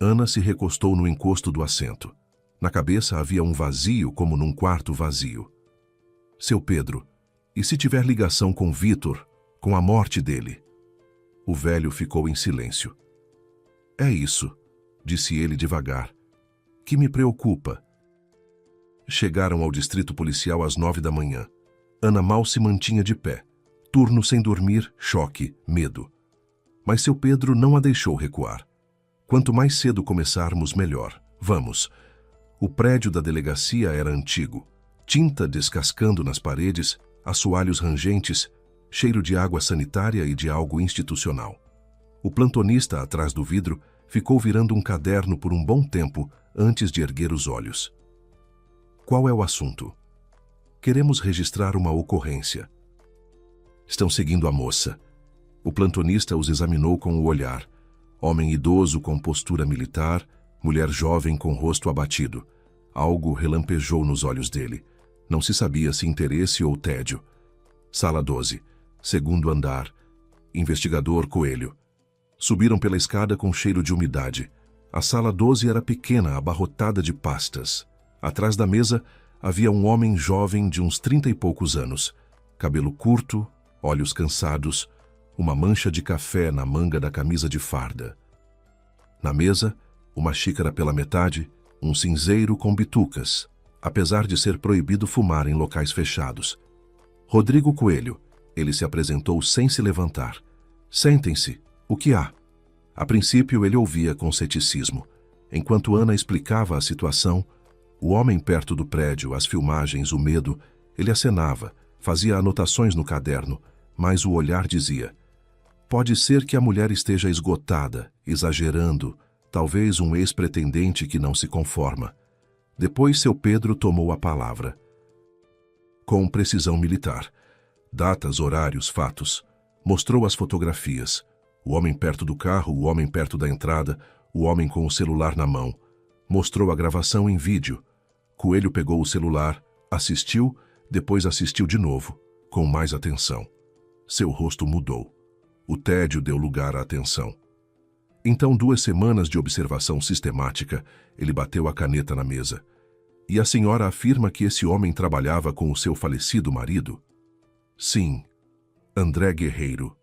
Ana se recostou no encosto do assento. Na cabeça havia um vazio como num quarto vazio. Seu Pedro, e se tiver ligação com Vítor, com a morte dele? O velho ficou em silêncio. É isso, disse ele devagar, que me preocupa. Chegaram ao distrito policial às 9 da manhã. Ana mal se mantinha de pé. Turno sem dormir, choque, medo. Mas seu Pedro não a deixou recuar. Quanto mais cedo começarmos, melhor. Vamos. O prédio da delegacia era antigo. Tinta descascando nas paredes, assoalhos rangentes, cheiro de água sanitária e de algo institucional. O plantonista, atrás do vidro, ficou virando um caderno por um bom tempo antes de erguer os olhos. Qual é o assunto? Queremos registrar uma ocorrência. Estão seguindo a moça. O plantonista os examinou com o olhar. Homem idoso com postura militar, mulher jovem com rosto abatido. Algo relampejou nos olhos dele. Não se sabia se interesse ou tédio. Sala 12, segundo andar. Investigador Coelho. Subiram pela escada com cheiro de umidade. A sala 12 era pequena, abarrotada de pastas. Atrás da mesa havia um homem jovem de uns 30 e poucos anos. Cabelo curto, olhos cansados, uma mancha de café na manga da camisa de farda. Na mesa, uma xícara pela metade, um cinzeiro com bitucas, apesar de ser proibido fumar em locais fechados. Rodrigo Coelho. Ele se apresentou sem se levantar. Sentem-se. O que há? A princípio, ele ouvia com ceticismo. Enquanto Ana explicava a situação, o homem perto do prédio, as filmagens, o medo, ele acenava, fazia anotações no caderno, mas o olhar dizia: pode ser que a mulher esteja esgotada, exagerando, talvez um ex-pretendente que não se conforma. Depois seu Pedro tomou a palavra. Com precisão militar. Datas, horários, fatos. Mostrou as fotografias. O homem perto do carro, o homem perto da entrada, o homem com o celular na mão. Mostrou a gravação em vídeo. Coelho pegou o celular, assistiu, depois assistiu de novo, com mais atenção. Seu rosto mudou. O tédio deu lugar à atenção. Então, 2 semanas de observação sistemática, ele bateu a caneta na mesa. E a senhora afirma que esse homem trabalhava com o seu falecido marido? Sim, André Guerreiro.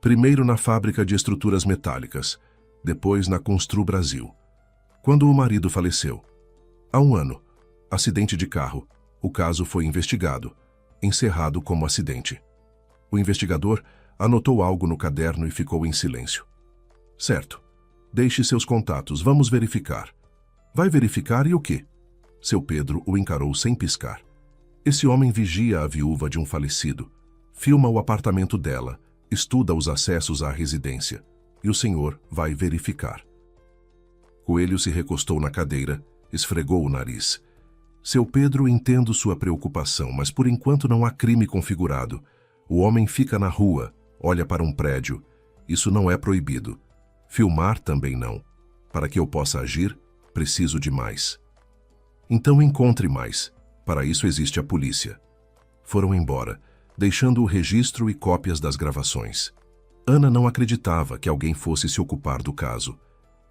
Primeiro na fábrica de estruturas metálicas, depois na Constru Brasil. Quando o marido faleceu? Há 1 ano. Acidente de carro. O caso foi investigado, encerrado como acidente. O investigador anotou algo no caderno e ficou em silêncio. Certo. Deixe seus contatos, vamos verificar. Vai verificar e o quê? Seu Pedro o encarou sem piscar. Esse homem vigia a viúva de um falecido, filma o apartamento dela, estuda os acessos à residência, e o senhor vai verificar. Coelho se recostou na cadeira, esfregou o nariz. Seu Pedro, entendo sua preocupação, mas por enquanto não há crime configurado. O homem fica na rua, olha para um prédio. Isso não é proibido. Filmar também não. Para que eu possa agir, preciso de mais. Então encontre mais. Para isso existe a polícia. Foram embora, deixando o registro e cópias das gravações. Ana não acreditava que alguém fosse se ocupar do caso.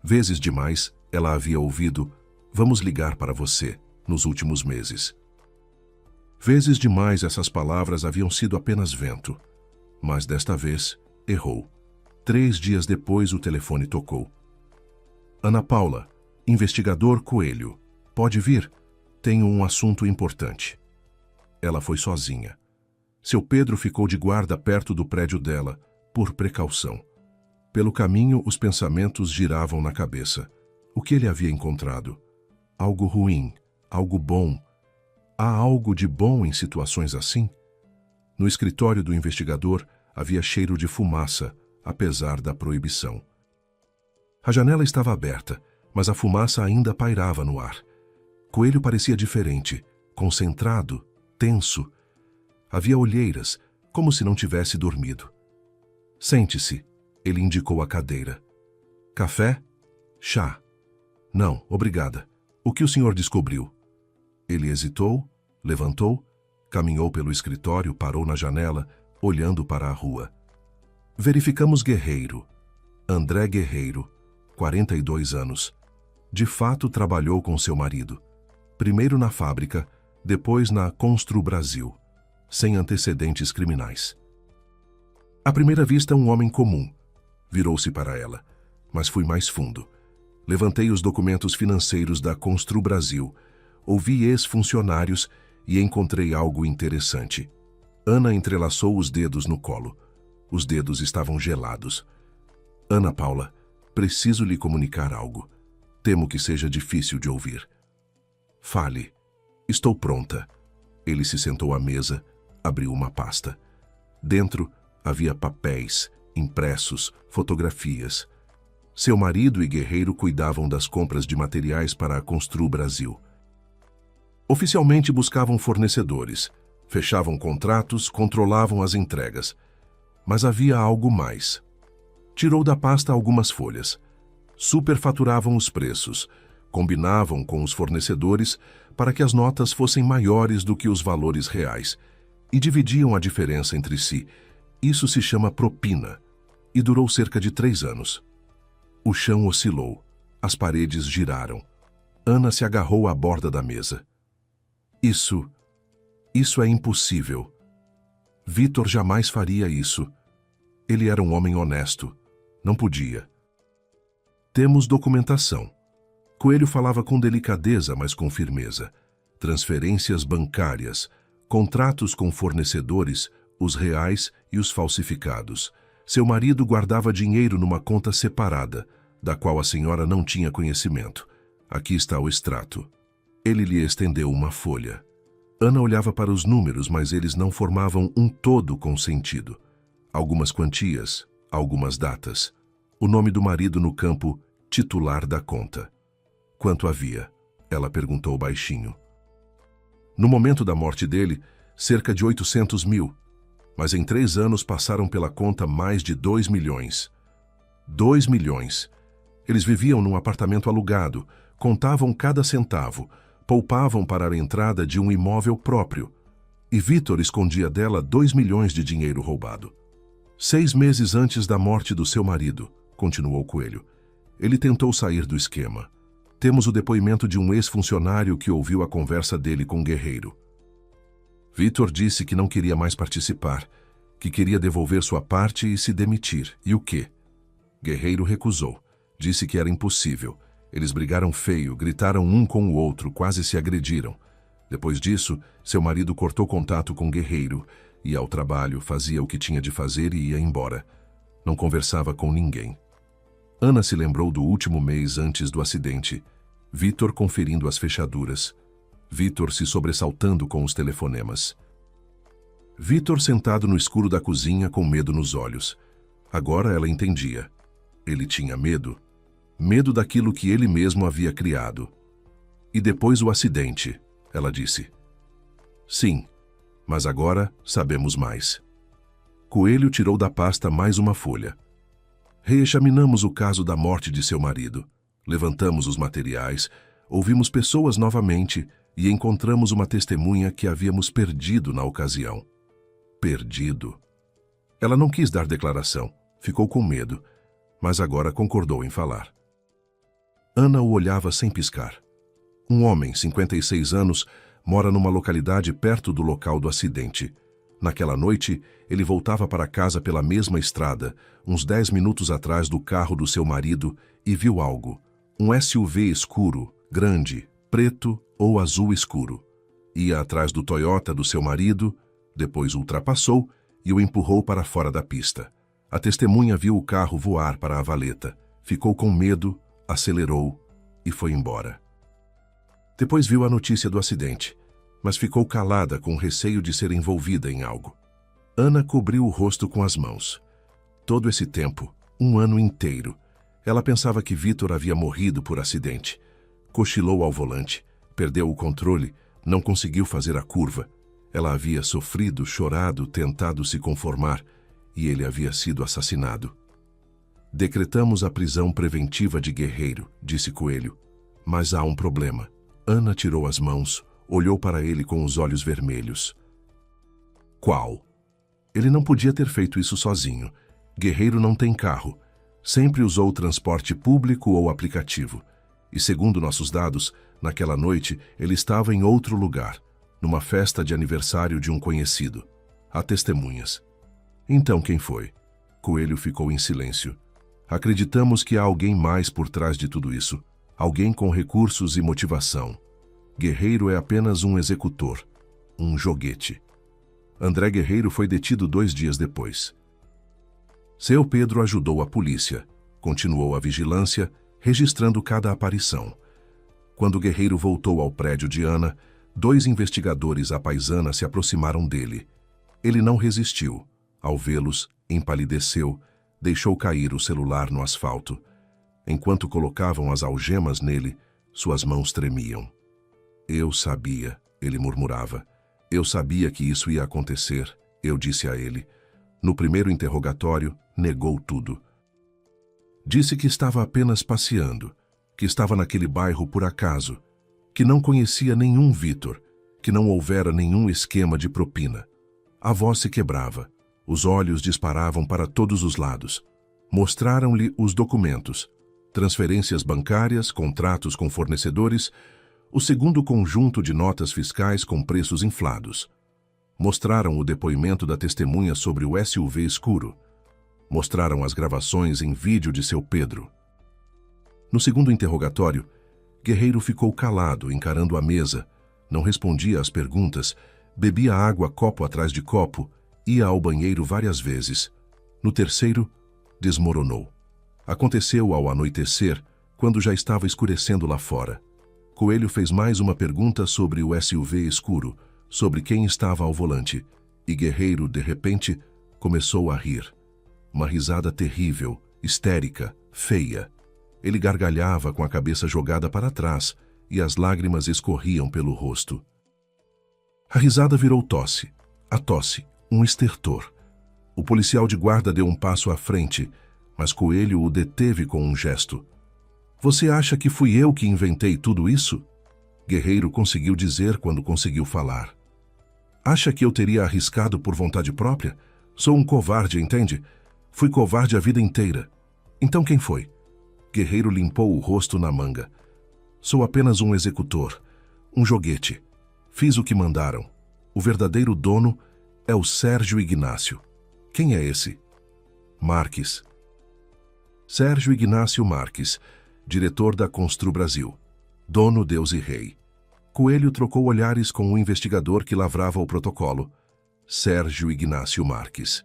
Vezes demais, ela havia ouvido: vamos ligar para você, nos últimos meses. Vezes demais essas palavras haviam sido apenas vento. Mas desta vez, errou. 3 dias depois o telefone tocou. Ana Paula, investigador Coelho. Pode vir? Tenho um assunto importante. Ela foi sozinha. Seu Pedro ficou de guarda perto do prédio dela, por precaução. Pelo caminho, os pensamentos giravam na cabeça. O que ele havia encontrado? Algo ruim, algo bom. Há algo de bom em situações assim? No escritório do investigador havia cheiro de fumaça, apesar da proibição. A janela estava aberta, mas a fumaça ainda pairava no ar. Coelho parecia diferente, concentrado, tenso. Havia olheiras, como se não tivesse dormido. Sente-se, ele indicou a cadeira. Café? Chá? Não, obrigada. O que o senhor descobriu? Ele hesitou, levantou, caminhou pelo escritório, parou na janela, olhando para a rua. Verificamos Guerreiro. André Guerreiro, 42 anos. De fato, trabalhou com seu marido. Primeiro na fábrica, depois na Constru Brasil, sem antecedentes criminais. À primeira vista, um homem comum. Virou-se para ela, mas fui mais fundo. Levantei os documentos financeiros da Constru Brasil, ouvi ex-funcionários e encontrei algo interessante. Ana entrelaçou os dedos no colo. Os dedos estavam gelados. Ana Paula, preciso lhe comunicar algo. Temo que seja difícil de ouvir. Fale. Estou pronta. Ele se sentou à mesa, abriu uma pasta. Dentro havia papéis, impressos, fotografias. Seu marido e Guerreiro cuidavam das compras de materiais para a Constru Brasil. Oficialmente buscavam fornecedores, fechavam contratos, controlavam as entregas. Mas havia algo mais. Tirou da pasta algumas folhas. Superfaturavam os preços, combinavam com os fornecedores para que as notas fossem maiores do que os valores reais e dividiam a diferença entre si. Isso se chama propina e durou cerca de 3 anos. O chão oscilou, as paredes giraram. Ana se agarrou à borda da mesa. Isso é impossível. Vitor jamais faria isso. Ele era um homem honesto. Não podia. Temos documentação. Coelho falava com delicadeza, mas com firmeza. Transferências bancárias, contratos com fornecedores, os reais e os falsificados. Seu marido guardava dinheiro numa conta separada, da qual a senhora não tinha conhecimento. Aqui está o extrato. Ele lhe estendeu uma folha. Ana olhava para os números, mas eles não formavam um todo com sentido. Algumas quantias, algumas datas. O nome do marido no campo titular da conta. Quanto havia? Ela perguntou baixinho. No momento da morte dele, cerca de 800 mil. Mas em 3 anos passaram pela conta mais de 2 milhões. 2 milhões. Eles viviam num apartamento alugado, contavam cada centavo, poupavam para a entrada de um imóvel próprio. E Vitor escondia dela 2 milhões de dinheiro roubado. 6 meses antes da morte do seu marido, continuou Coelho, ele tentou sair do esquema. Temos o depoimento de um ex-funcionário que ouviu a conversa dele com Guerreiro. Vitor disse que não queria mais participar, que queria devolver sua parte e se demitir. E o quê? Guerreiro recusou. Disse que era impossível. Eles brigaram feio, gritaram um com o outro, quase se agrediram. Depois disso, seu marido cortou contato com Guerreiro, ia ao trabalho, fazia o que tinha de fazer e ia embora. Não conversava com ninguém. Ana se lembrou do último mês antes do acidente. Vitor conferindo as fechaduras. Vitor se sobressaltando com os telefonemas. Vitor sentado no escuro da cozinha com medo nos olhos. Agora ela entendia. Ele tinha medo. Medo daquilo que ele mesmo havia criado. E depois o acidente, ela disse. Sim, mas agora sabemos mais. Coelho tirou da pasta mais uma folha. Reexaminamos o caso da morte de seu marido. Levantamos os materiais, ouvimos pessoas novamente e encontramos uma testemunha que havíamos perdido na ocasião. Perdido. Ela não quis dar declaração, ficou com medo, mas agora concordou em falar. Ana o olhava sem piscar. Um homem, 56 anos, mora numa localidade perto do local do acidente. Naquela noite, ele voltava para casa pela mesma estrada, uns 10 minutos atrás do carro do seu marido, e viu algo. Um SUV escuro, grande, preto ou azul escuro. Ia atrás do Toyota do seu marido, depois ultrapassou e o empurrou para fora da pista. A testemunha viu o carro voar para a valeta, ficou com medo, acelerou e foi embora. Depois viu a notícia do acidente, mas ficou calada com receio de ser envolvida em algo. Ana cobriu o rosto com as mãos. Todo esse tempo, 1 ano inteiro, ela pensava que Vitor havia morrido por acidente. Cochilou ao volante, perdeu o controle, não conseguiu fazer a curva. Ela havia sofrido, chorado, tentado se conformar, e ele havia sido assassinado. Decretamos a prisão preventiva de Guerreiro, disse Coelho. Mas há um problema. Ana tirou as mãos, olhou para ele com os olhos vermelhos. Qual? Ele não podia ter feito isso sozinho. Guerreiro não tem carro. Sempre usou transporte público ou aplicativo. E segundo nossos dados, naquela noite ele estava em outro lugar, numa festa de aniversário de um conhecido. Há testemunhas. Então quem foi? Coelho ficou em silêncio. Acreditamos que há alguém mais por trás de tudo isso. Alguém com recursos e motivação. Guerreiro é apenas um executor. Um joguete. André Guerreiro foi detido 2 dias depois. Seu Pedro ajudou a polícia. Continuou a vigilância, registrando cada aparição. Quando Guerreiro voltou ao prédio de Ana, 2 investigadores à paisana se aproximaram dele. Ele não resistiu. Ao vê-los, empalideceu, deixou cair o celular no asfalto. Enquanto colocavam as algemas nele, suas mãos tremiam. Eu sabia, ele murmurava. Eu sabia que isso ia acontecer, eu disse a ele. No primeiro interrogatório, negou tudo. Disse que estava apenas passeando, que estava naquele bairro por acaso, que não conhecia nenhum Vitor, que não houvera nenhum esquema de propina. A voz se quebrava, os olhos disparavam para todos os lados. Mostraram-lhe os documentos, transferências bancárias, contratos com fornecedores, o segundo conjunto de notas fiscais com preços inflados. Mostraram o depoimento da testemunha sobre o SUV escuro. Mostraram as gravações em vídeo de seu Pedro. No segundo interrogatório, Guerreiro ficou calado, encarando a mesa, não respondia às perguntas, bebia água copo atrás de copo, ia ao banheiro várias vezes. No terceiro, desmoronou. Aconteceu ao anoitecer, quando já estava escurecendo lá fora. Coelho fez mais uma pergunta sobre o SUV escuro, sobre quem estava ao volante, e Guerreiro, de repente, começou a rir. Uma risada terrível, histérica, feia. Ele gargalhava com a cabeça jogada para trás e as lágrimas escorriam pelo rosto. A risada virou tosse. A tosse, um estertor. O policial de guarda deu um passo à frente, mas Coelho o deteve com um gesto. Você acha que fui eu que inventei tudo isso? Guerreiro conseguiu dizer quando conseguiu falar. Acha que eu teria arriscado por vontade própria? Sou um covarde, entende? Fui covarde a vida inteira. Então quem foi? Guerreiro limpou o rosto na manga. Sou apenas um executor, um joguete. Fiz o que mandaram. O verdadeiro dono é o Sérgio Ignácio. Quem é esse? Marques. Sérgio Ignácio Marques, diretor da Constru Brasil. Dono, Deus e Rei. Coelho trocou olhares com o investigador que lavrava o protocolo. Sérgio Ignácio Marques.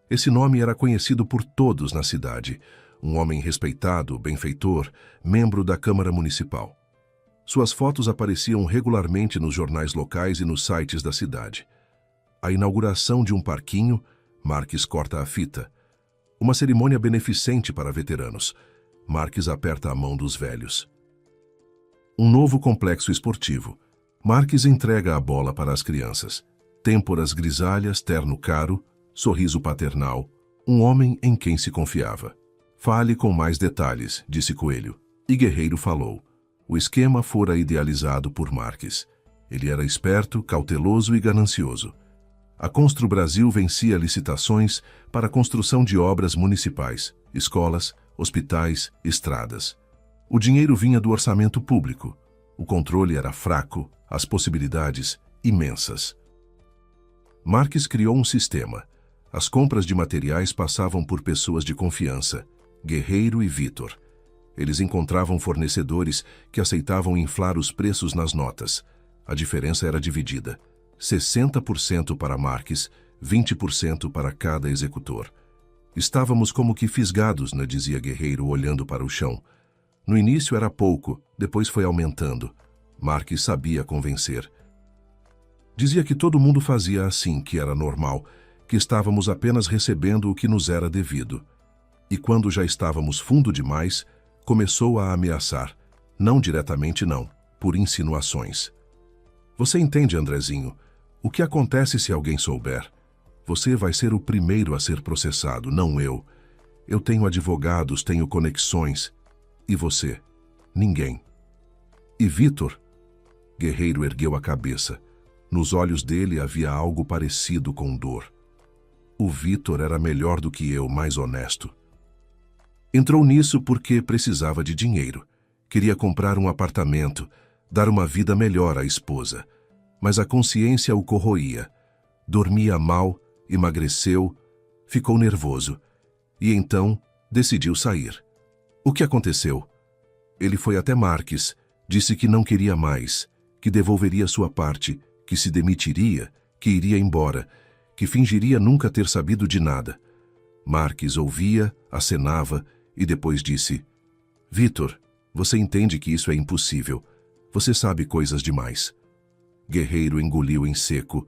Esse nome era conhecido por todos na cidade. Um homem respeitado, benfeitor, membro da Câmara Municipal. Suas fotos apareciam regularmente nos jornais locais e nos sites da cidade. A inauguração de um parquinho, Marques corta a fita. Uma cerimônia beneficente para veteranos. Marques aperta a mão dos velhos. Um novo complexo esportivo. Marques entrega a bola para as crianças. Têmporas grisalhas, terno caro, sorriso paternal. Um homem em quem se confiava. Fale com mais detalhes, disse Coelho. E Guerreiro falou. O esquema fora idealizado por Marques. Ele era esperto, cauteloso e ganancioso. A Constru Brasil vencia licitações para a construção de obras municipais, escolas, hospitais, estradas. O dinheiro vinha do orçamento público. O controle era fraco, as possibilidades imensas. Marques criou um sistema. As compras de materiais passavam por pessoas de confiança, Guerreiro e Vitor. Eles encontravam fornecedores que aceitavam inflar os preços nas notas. A diferença era dividida. 60% para Marques, 20% para cada executor. Estávamos como que fisgados, né, dizia Guerreiro, olhando para o chão. No início era pouco, depois foi aumentando. Marques sabia convencer. Dizia que todo mundo fazia assim, que era normal, que estávamos apenas recebendo o que nos era devido. E quando já estávamos fundo demais, começou a ameaçar. Não diretamente não, por insinuações. Você entende, Andrezinho? O que acontece se alguém souber? Você vai ser o primeiro a ser processado, não eu. Eu tenho advogados, tenho conexões. E você? Ninguém. E Vitor? Guerreiro ergueu a cabeça. Nos olhos dele havia algo parecido com dor. O Vitor era melhor do que eu, mais honesto. Entrou nisso porque precisava de dinheiro. Queria comprar um apartamento, dar uma vida melhor à esposa. Mas a consciência o corroía. Dormia mal, emagreceu, ficou nervoso. E então decidiu sair. O que aconteceu? Ele foi até Marques, disse que não queria mais, que devolveria sua parte, que se demitiria, que iria embora, que fingiria nunca ter sabido de nada. Marques ouvia, acenava e depois disse: Vitor, você entende que isso é impossível. Você sabe coisas demais. Guerreiro engoliu em seco.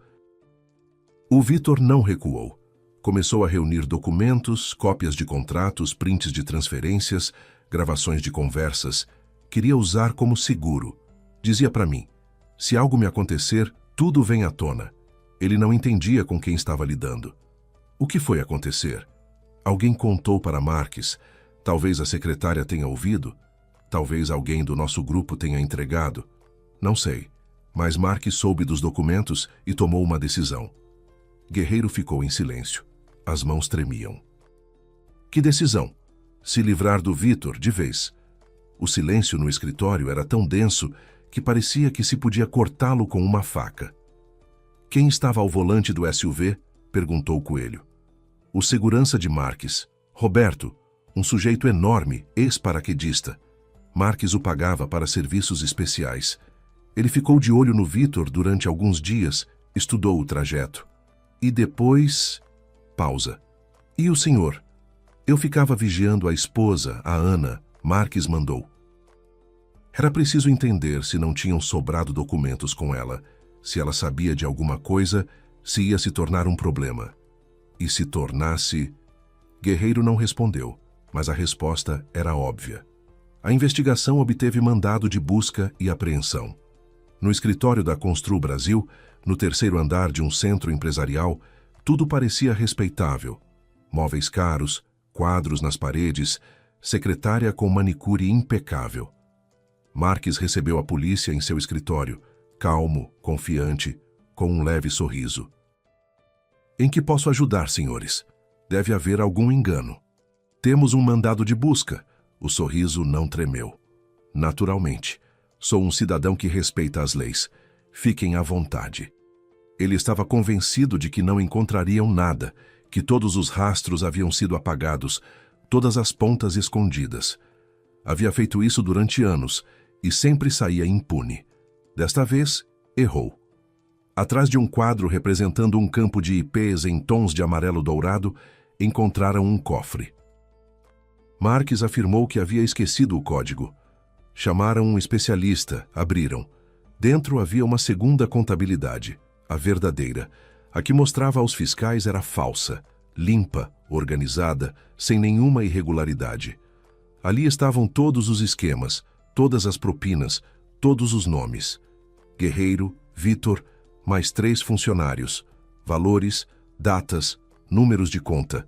O Vitor não recuou. Começou a reunir documentos, cópias de contratos, prints de transferências, gravações de conversas. Queria usar como seguro. Dizia para mim: se algo me acontecer, tudo vem à tona. Ele não entendia com quem estava lidando. O que foi acontecer? Alguém contou para Marques. Talvez a secretária tenha ouvido. Talvez alguém do nosso grupo tenha entregado. Não sei. Mas Marques soube dos documentos e tomou uma decisão. Guerreiro ficou em silêncio. As mãos tremiam. Que decisão? Se livrar do Vitor de vez. O silêncio no escritório era tão denso que parecia que se podia cortá-lo com uma faca. Quem estava ao volante do SUV? Perguntou Coelho. O segurança de Marques, Roberto, um sujeito enorme, ex-paraquedista. Marques o pagava para serviços especiais. Ele ficou de olho no Vitor durante alguns dias, estudou o trajeto. E depois... Pausa. E o senhor? Eu ficava vigiando a esposa, a Ana. Marques mandou. Era preciso entender se não tinham sobrado documentos com ela, se ela sabia de alguma coisa, se ia se tornar um problema. E se tornasse... Guerreiro não respondeu, mas a resposta era óbvia. A investigação obteve mandado de busca e apreensão. No escritório da Constru Brasil, no terceiro andar de um centro empresarial, tudo parecia respeitável. Móveis caros, quadros nas paredes, secretária com manicure impecável. Marques recebeu a polícia em seu escritório, calmo, confiante, com um leve sorriso. Em que posso ajudar, senhores? Deve haver algum engano. Temos um mandado de busca. O sorriso não tremeu. Naturalmente. Sou um cidadão que respeita as leis. Fiquem à vontade. Ele estava convencido de que não encontrariam nada, que todos os rastros haviam sido apagados, todas as pontas escondidas. Havia feito isso durante anos e sempre saía impune. Desta vez, errou. Atrás de um quadro representando um campo de ipês em tons de amarelo dourado, encontraram um cofre. Marques afirmou que havia esquecido o código. Chamaram um especialista, abriram. Dentro havia uma segunda contabilidade, a verdadeira. A que mostrava aos fiscais era falsa, limpa, organizada, sem nenhuma irregularidade. Ali estavam todos os esquemas, todas as propinas, todos os nomes. Guerreiro, Vitor, mais 3 funcionários, valores, datas, números de conta.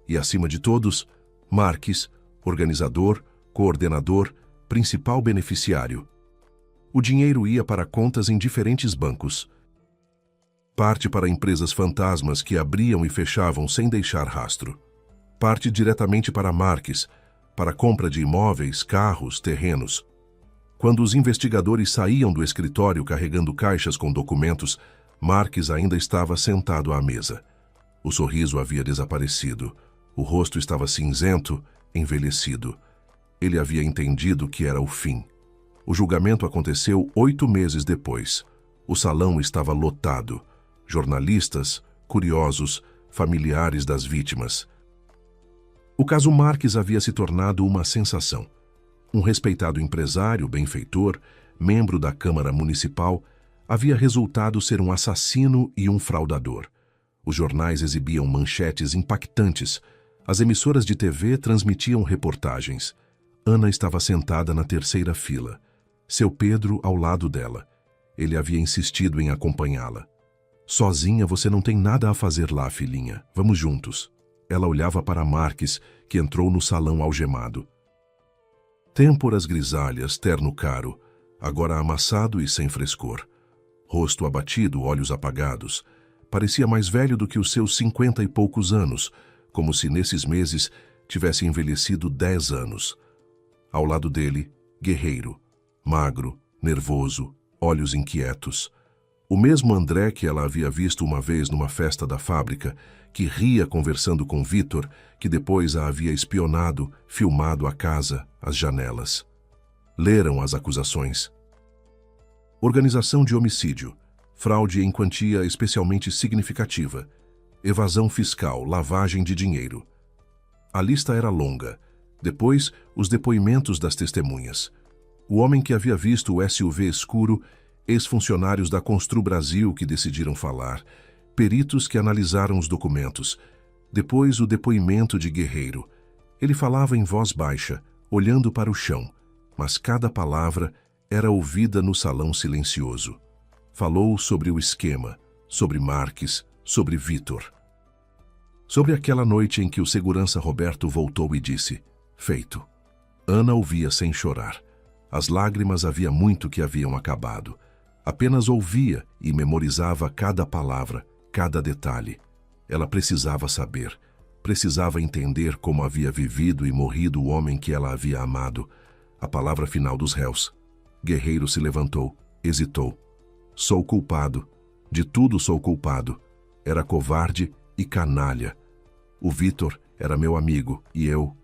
E, acima de todos, Marques, organizador, coordenador, principal beneficiário. O dinheiro ia para contas em diferentes bancos. Parte para empresas fantasmas que abriam e fechavam sem deixar rastro. Parte diretamente para Marques, para compra de imóveis, carros, terrenos. Quando os investigadores saíam do escritório carregando caixas com documentos, Marques ainda estava sentado à mesa. O sorriso havia desaparecido. O rosto estava cinzento, envelhecido. Ele havia entendido que era o fim. O julgamento aconteceu 8 meses depois. O salão estava lotado. Jornalistas, curiosos, familiares das vítimas. O caso Marques havia se tornado uma sensação. Um respeitado empresário, benfeitor, membro da Câmara Municipal, havia resultado ser um assassino e um fraudador. Os jornais exibiam manchetes impactantes. As emissoras de TV transmitiam reportagens. Ana estava sentada na terceira fila. Seu Pedro ao lado dela. Ele havia insistido em acompanhá-la. Sozinha você não tem nada a fazer lá, filhinha. Vamos juntos. Ela olhava para Marques, que entrou no salão algemado. Têmporas grisalhas, terno caro, agora amassado e sem frescor. Rosto abatido, olhos apagados. Parecia mais velho do que os seus 50 e poucos anos, como se nesses meses tivesse envelhecido 10 anos. Ao lado dele, Guerreiro, magro, nervoso, olhos inquietos. O mesmo André que ela havia visto uma vez numa festa da fábrica, que ria conversando com Vitor, que depois a havia espionado, filmado a casa, as janelas. Leram as acusações. Organização de homicídio, fraude em quantia especialmente significativa, evasão fiscal, lavagem de dinheiro. A lista era longa. Depois, os depoimentos das testemunhas. O homem que havia visto o SUV escuro, ex-funcionários da Constru Brasil que decidiram falar, peritos que analisaram os documentos. Depois, o depoimento de Guerreiro. Ele falava em voz baixa, olhando para o chão, mas cada palavra era ouvida no salão silencioso. Falou sobre o esquema, sobre Marques, sobre Vitor. Sobre aquela noite em que o segurança Roberto voltou e disse: feito. Ana ouvia sem chorar. As lágrimas havia muito que haviam acabado. Apenas ouvia e memorizava cada palavra, cada detalhe. Ela precisava saber. Precisava entender como havia vivido e morrido o homem que ela havia amado. A palavra final dos réus. Guerreiro se levantou, hesitou. Sou culpado. De tudo sou culpado. Era covarde e canalha. O Vitor era meu amigo e eu...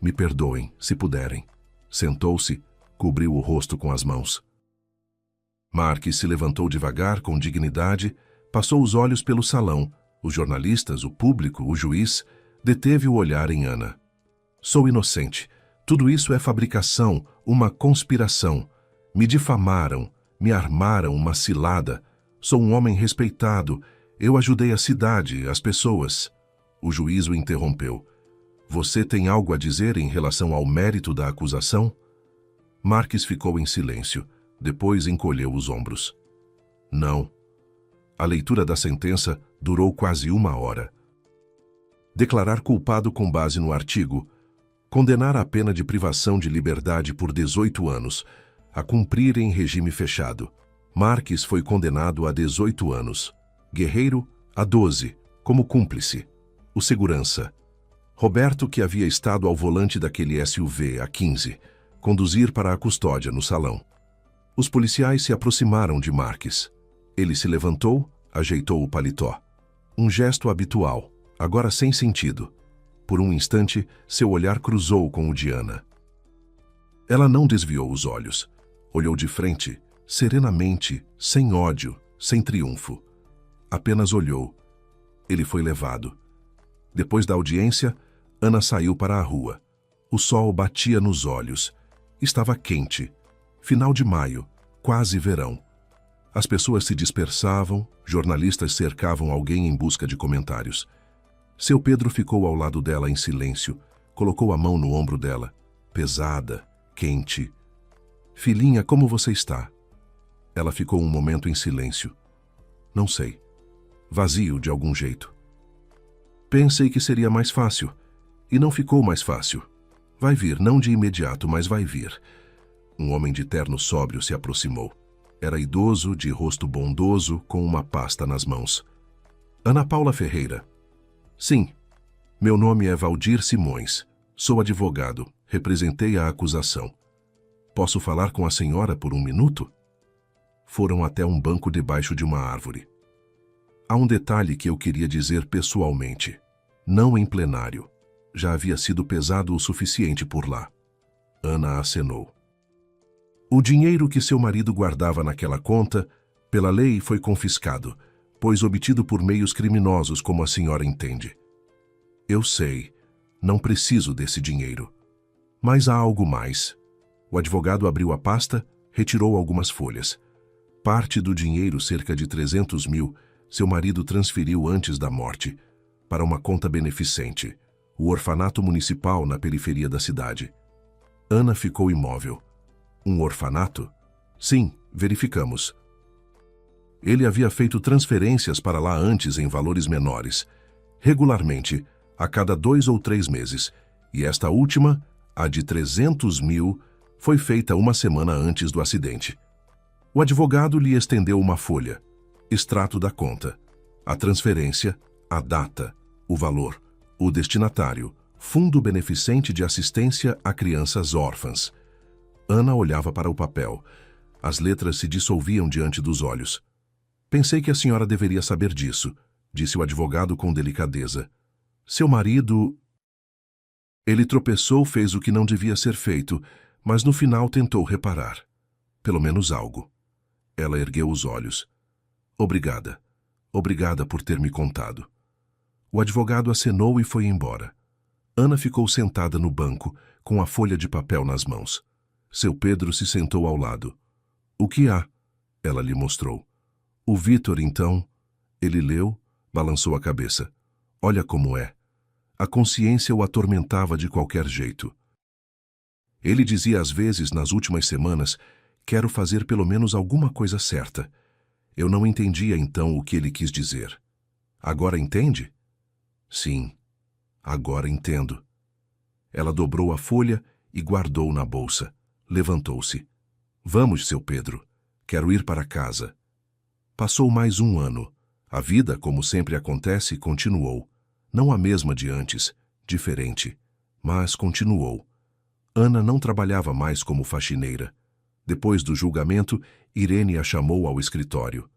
Me perdoem, se puderem. Sentou-se, cobriu o rosto com as mãos. Marques se levantou devagar, com dignidade, passou os olhos pelo salão. Os jornalistas, o público, o juiz, deteve o olhar em Ana. Sou inocente. Tudo isso é fabricação, uma conspiração. Me difamaram, me armaram uma cilada. Sou um homem respeitado. Eu ajudei a cidade, as pessoas. O juiz o interrompeu. Você tem algo a dizer em relação ao mérito da acusação? Marques ficou em silêncio. Depois encolheu os ombros. Não. A leitura da sentença durou quase 1 hora. Declarar culpado com base no artigo: condenar a pena de privação de liberdade por 18 anos, a cumprir em regime fechado. Marques foi condenado a 18 anos. Guerreiro, a 12, como cúmplice. O segurança. Roberto, que havia estado ao volante daquele SUV a 15, conduzir para a custódia no salão. Os policiais se aproximaram de Marques. Ele se levantou, ajeitou o paletó. Um gesto habitual, agora sem sentido. Por um instante, seu olhar cruzou com o de Ana. Ela não desviou os olhos. Olhou de frente, serenamente, sem ódio, sem triunfo. Apenas olhou. Ele foi levado. Depois da audiência, Ana saiu para a rua. O sol batia nos olhos. Estava quente. Final de maio, quase verão. As pessoas se dispersavam, jornalistas cercavam alguém em busca de comentários. Seu Pedro ficou ao lado dela em silêncio, colocou a mão no ombro dela, pesada, quente. Filhinha, como você está? Ela ficou um momento em silêncio. Não sei. Vazio de algum jeito. Pensei que seria mais fácil. E não ficou mais fácil. Vai vir, não de imediato, mas vai vir. Um homem de terno sóbrio se aproximou. Era idoso, de rosto bondoso, com uma pasta nas mãos. Ana Paula Ferreira. Sim. Meu nome é Valdir Simões. Sou advogado. Representei a acusação. Posso falar com a senhora por 1 minuto? Foram até um banco debaixo de uma árvore. Há um detalhe que eu queria dizer pessoalmente. Não em plenário. Já havia sido pesado o suficiente por lá. Ana acenou. O dinheiro que seu marido guardava naquela conta, pela lei, foi confiscado, pois obtido por meios criminosos, como a senhora entende. Eu sei, não preciso desse dinheiro. Mas há algo mais. O advogado abriu a pasta, retirou algumas folhas. Parte do dinheiro, cerca de 300 mil, seu marido transferiu antes da morte, para uma conta beneficente, o orfanato municipal na periferia da cidade. Ana ficou imóvel. Um orfanato? Sim, verificamos. Ele havia feito transferências para lá antes em valores menores, regularmente, a cada 2 ou 3 meses, e esta última, a de 300 mil, foi feita 1 semana antes do acidente. O advogado lhe estendeu uma folha, extrato da conta, a transferência, a data, o valor, o destinatário, Fundo Beneficente de Assistência a Crianças Órfãs. Ana olhava para o papel. As letras se dissolviam diante dos olhos. Pensei que a senhora deveria saber disso, disse o advogado com delicadeza. Seu marido... Ele tropeçou, fez o que não devia ser feito, mas no final tentou reparar. Pelo menos algo. Ela ergueu os olhos. Obrigada. Obrigada por ter me contado. O advogado acenou e foi embora. Ana ficou sentada no banco, com a folha de papel nas mãos. Seu Pedro se sentou ao lado. O que há? Ela lhe mostrou. O Vítor, então... Ele leu, balançou a cabeça. Olha como é. A consciência o atormentava de qualquer jeito. Ele dizia às vezes, nas últimas semanas, quero fazer pelo menos alguma coisa certa. Eu não entendia então o que ele quis dizer. Agora entende? Sim, agora entendo. Ela dobrou a folha e guardou na bolsa. Levantou-se. Vamos, seu Pedro. Quero ir para casa. Passou mais um ano. A vida, como sempre acontece, continuou. Não a mesma de antes, diferente, mas continuou. Ana não trabalhava mais como faxineira. Depois do julgamento, Irene a chamou ao escritório.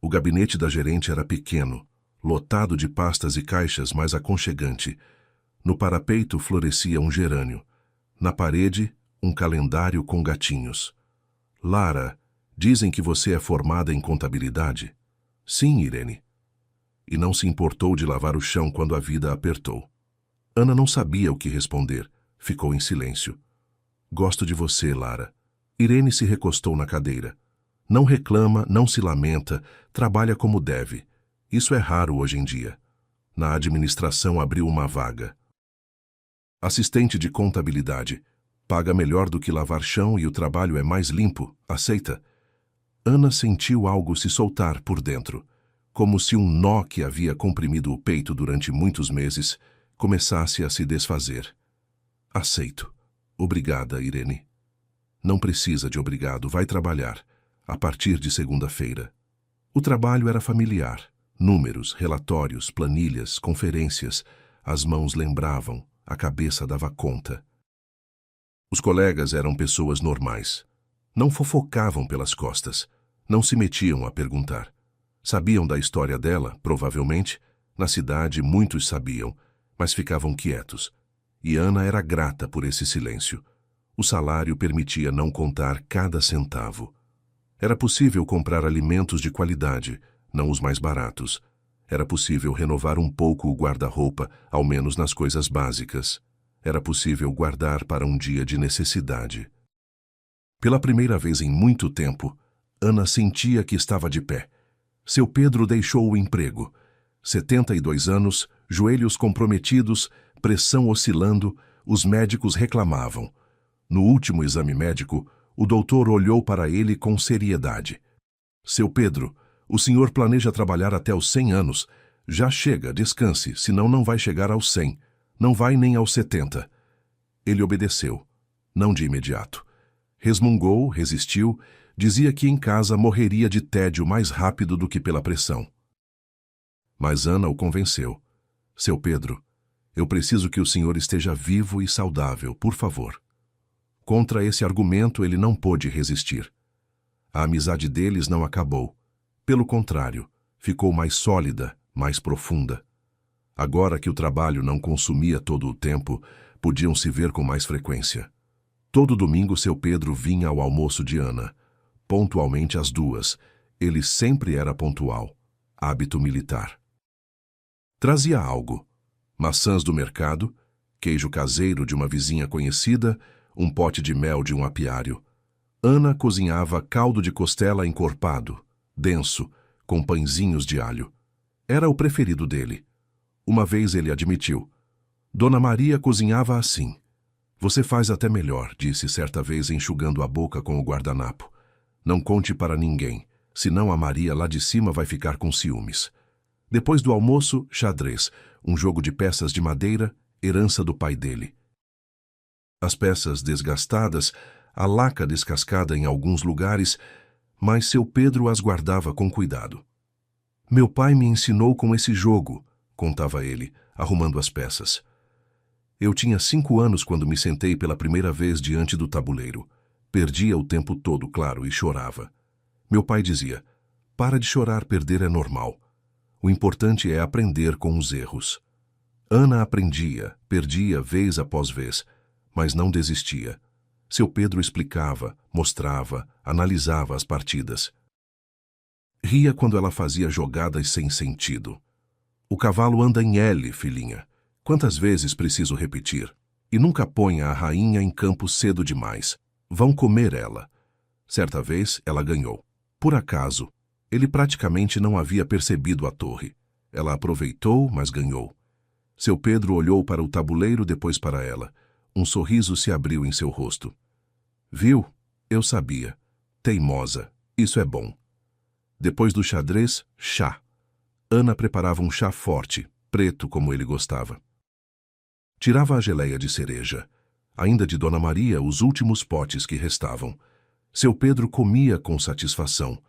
O gabinete da gerente era pequeno, lotado de pastas e caixas, mas aconchegante. No parapeito florescia um gerânio. Na parede, um calendário com gatinhos. Lara, dizem que você é formada em contabilidade? Sim, Irene. E não se importou de lavar o chão quando a vida apertou. Ana não sabia o que responder. Ficou em silêncio. Gosto de você, Lara. Irene se recostou na cadeira. Não reclama, não se lamenta, trabalha como deve. Isso é raro hoje em dia. Na administração abriu uma vaga. Assistente de contabilidade. Paga melhor do que lavar chão e o trabalho é mais limpo. Aceita? Ana sentiu algo se soltar por dentro. Como se um nó que havia comprimido o peito durante muitos meses começasse a se desfazer. Aceito. Obrigada, Irene. Não precisa de obrigado, vai trabalhar. A partir de segunda-feira. O trabalho era familiar. Números, relatórios, planilhas, conferências. As mãos lembravam, a cabeça dava conta. Os colegas eram pessoas normais. Não fofocavam pelas costas. Não se metiam a perguntar. Sabiam da história dela, provavelmente. Na cidade, muitos sabiam, mas ficavam quietos. E Ana era grata por esse silêncio. O salário permitia não contar cada centavo. Era possível comprar alimentos de qualidade, não os mais baratos. Era possível renovar um pouco o guarda-roupa, ao menos nas coisas básicas. Era possível guardar para um dia de necessidade. Pela primeira vez em muito tempo, Ana sentia que estava de pé. Seu Pedro deixou o emprego. 72 anos, joelhos comprometidos, pressão oscilando, os médicos reclamavam. No último exame médico, o doutor olhou para ele com seriedade. Seu Pedro, o senhor planeja trabalhar até os 100 anos. Já chega, descanse, senão não vai chegar aos 100. Não vai nem aos 70. Ele obedeceu. Não de imediato. Resmungou, resistiu, dizia que em casa morreria de tédio mais rápido do que pela pressão. Mas Ana o convenceu. Seu Pedro, eu preciso que o senhor esteja vivo e saudável, por favor. Contra esse argumento ele não pôde resistir. A amizade deles não acabou. Pelo contrário, ficou mais sólida, mais profunda. Agora que o trabalho não consumia todo o tempo, podiam se ver com mais frequência. Todo domingo seu Pedro vinha ao almoço de Ana. Pontualmente às 2. Ele sempre era pontual. Hábito militar. Trazia algo. Maçãs do mercado, queijo caseiro de uma vizinha conhecida, um pote de mel de um apiário. Ana cozinhava caldo de costela encorpado, denso, com pãezinhos de alho. Era o preferido dele. Uma vez ele admitiu. Dona Maria cozinhava assim. Você faz até melhor, disse certa vez enxugando a boca com o guardanapo. Não conte para ninguém, senão a Maria lá de cima vai ficar com ciúmes. Depois do almoço, xadrez, um jogo de peças de madeira, herança do pai dele. As peças desgastadas, a laca descascada em alguns lugares, mas seu Pedro as guardava com cuidado. Meu pai me ensinou com esse jogo, contava ele, arrumando as peças. Eu tinha 5 anos quando me sentei pela primeira vez diante do tabuleiro. Perdia o tempo todo, claro, e chorava. Meu pai dizia: para de chorar, perder é normal. O importante é aprender com os erros. Ana aprendia, perdia vez após vez, mas não desistia. Seu Pedro explicava, mostrava, analisava as partidas. Ria quando ela fazia jogadas sem sentido. O cavalo anda em L, filhinha. Quantas vezes preciso repetir? E nunca ponha a rainha em campo cedo demais. Vão comer ela. Certa vez, ela ganhou. Por acaso, ele praticamente não havia percebido a torre. Ela aproveitou, mas ganhou. Seu Pedro olhou para o tabuleiro, depois para ela. Um sorriso se abriu em seu rosto. Viu? Eu sabia. Teimosa. Isso é bom. Depois do xadrez, chá. Ana preparava um chá forte, preto como ele gostava. Tirava a geleia de cereja. Ainda de Dona Maria, os últimos potes que restavam. Seu Pedro comia com satisfação.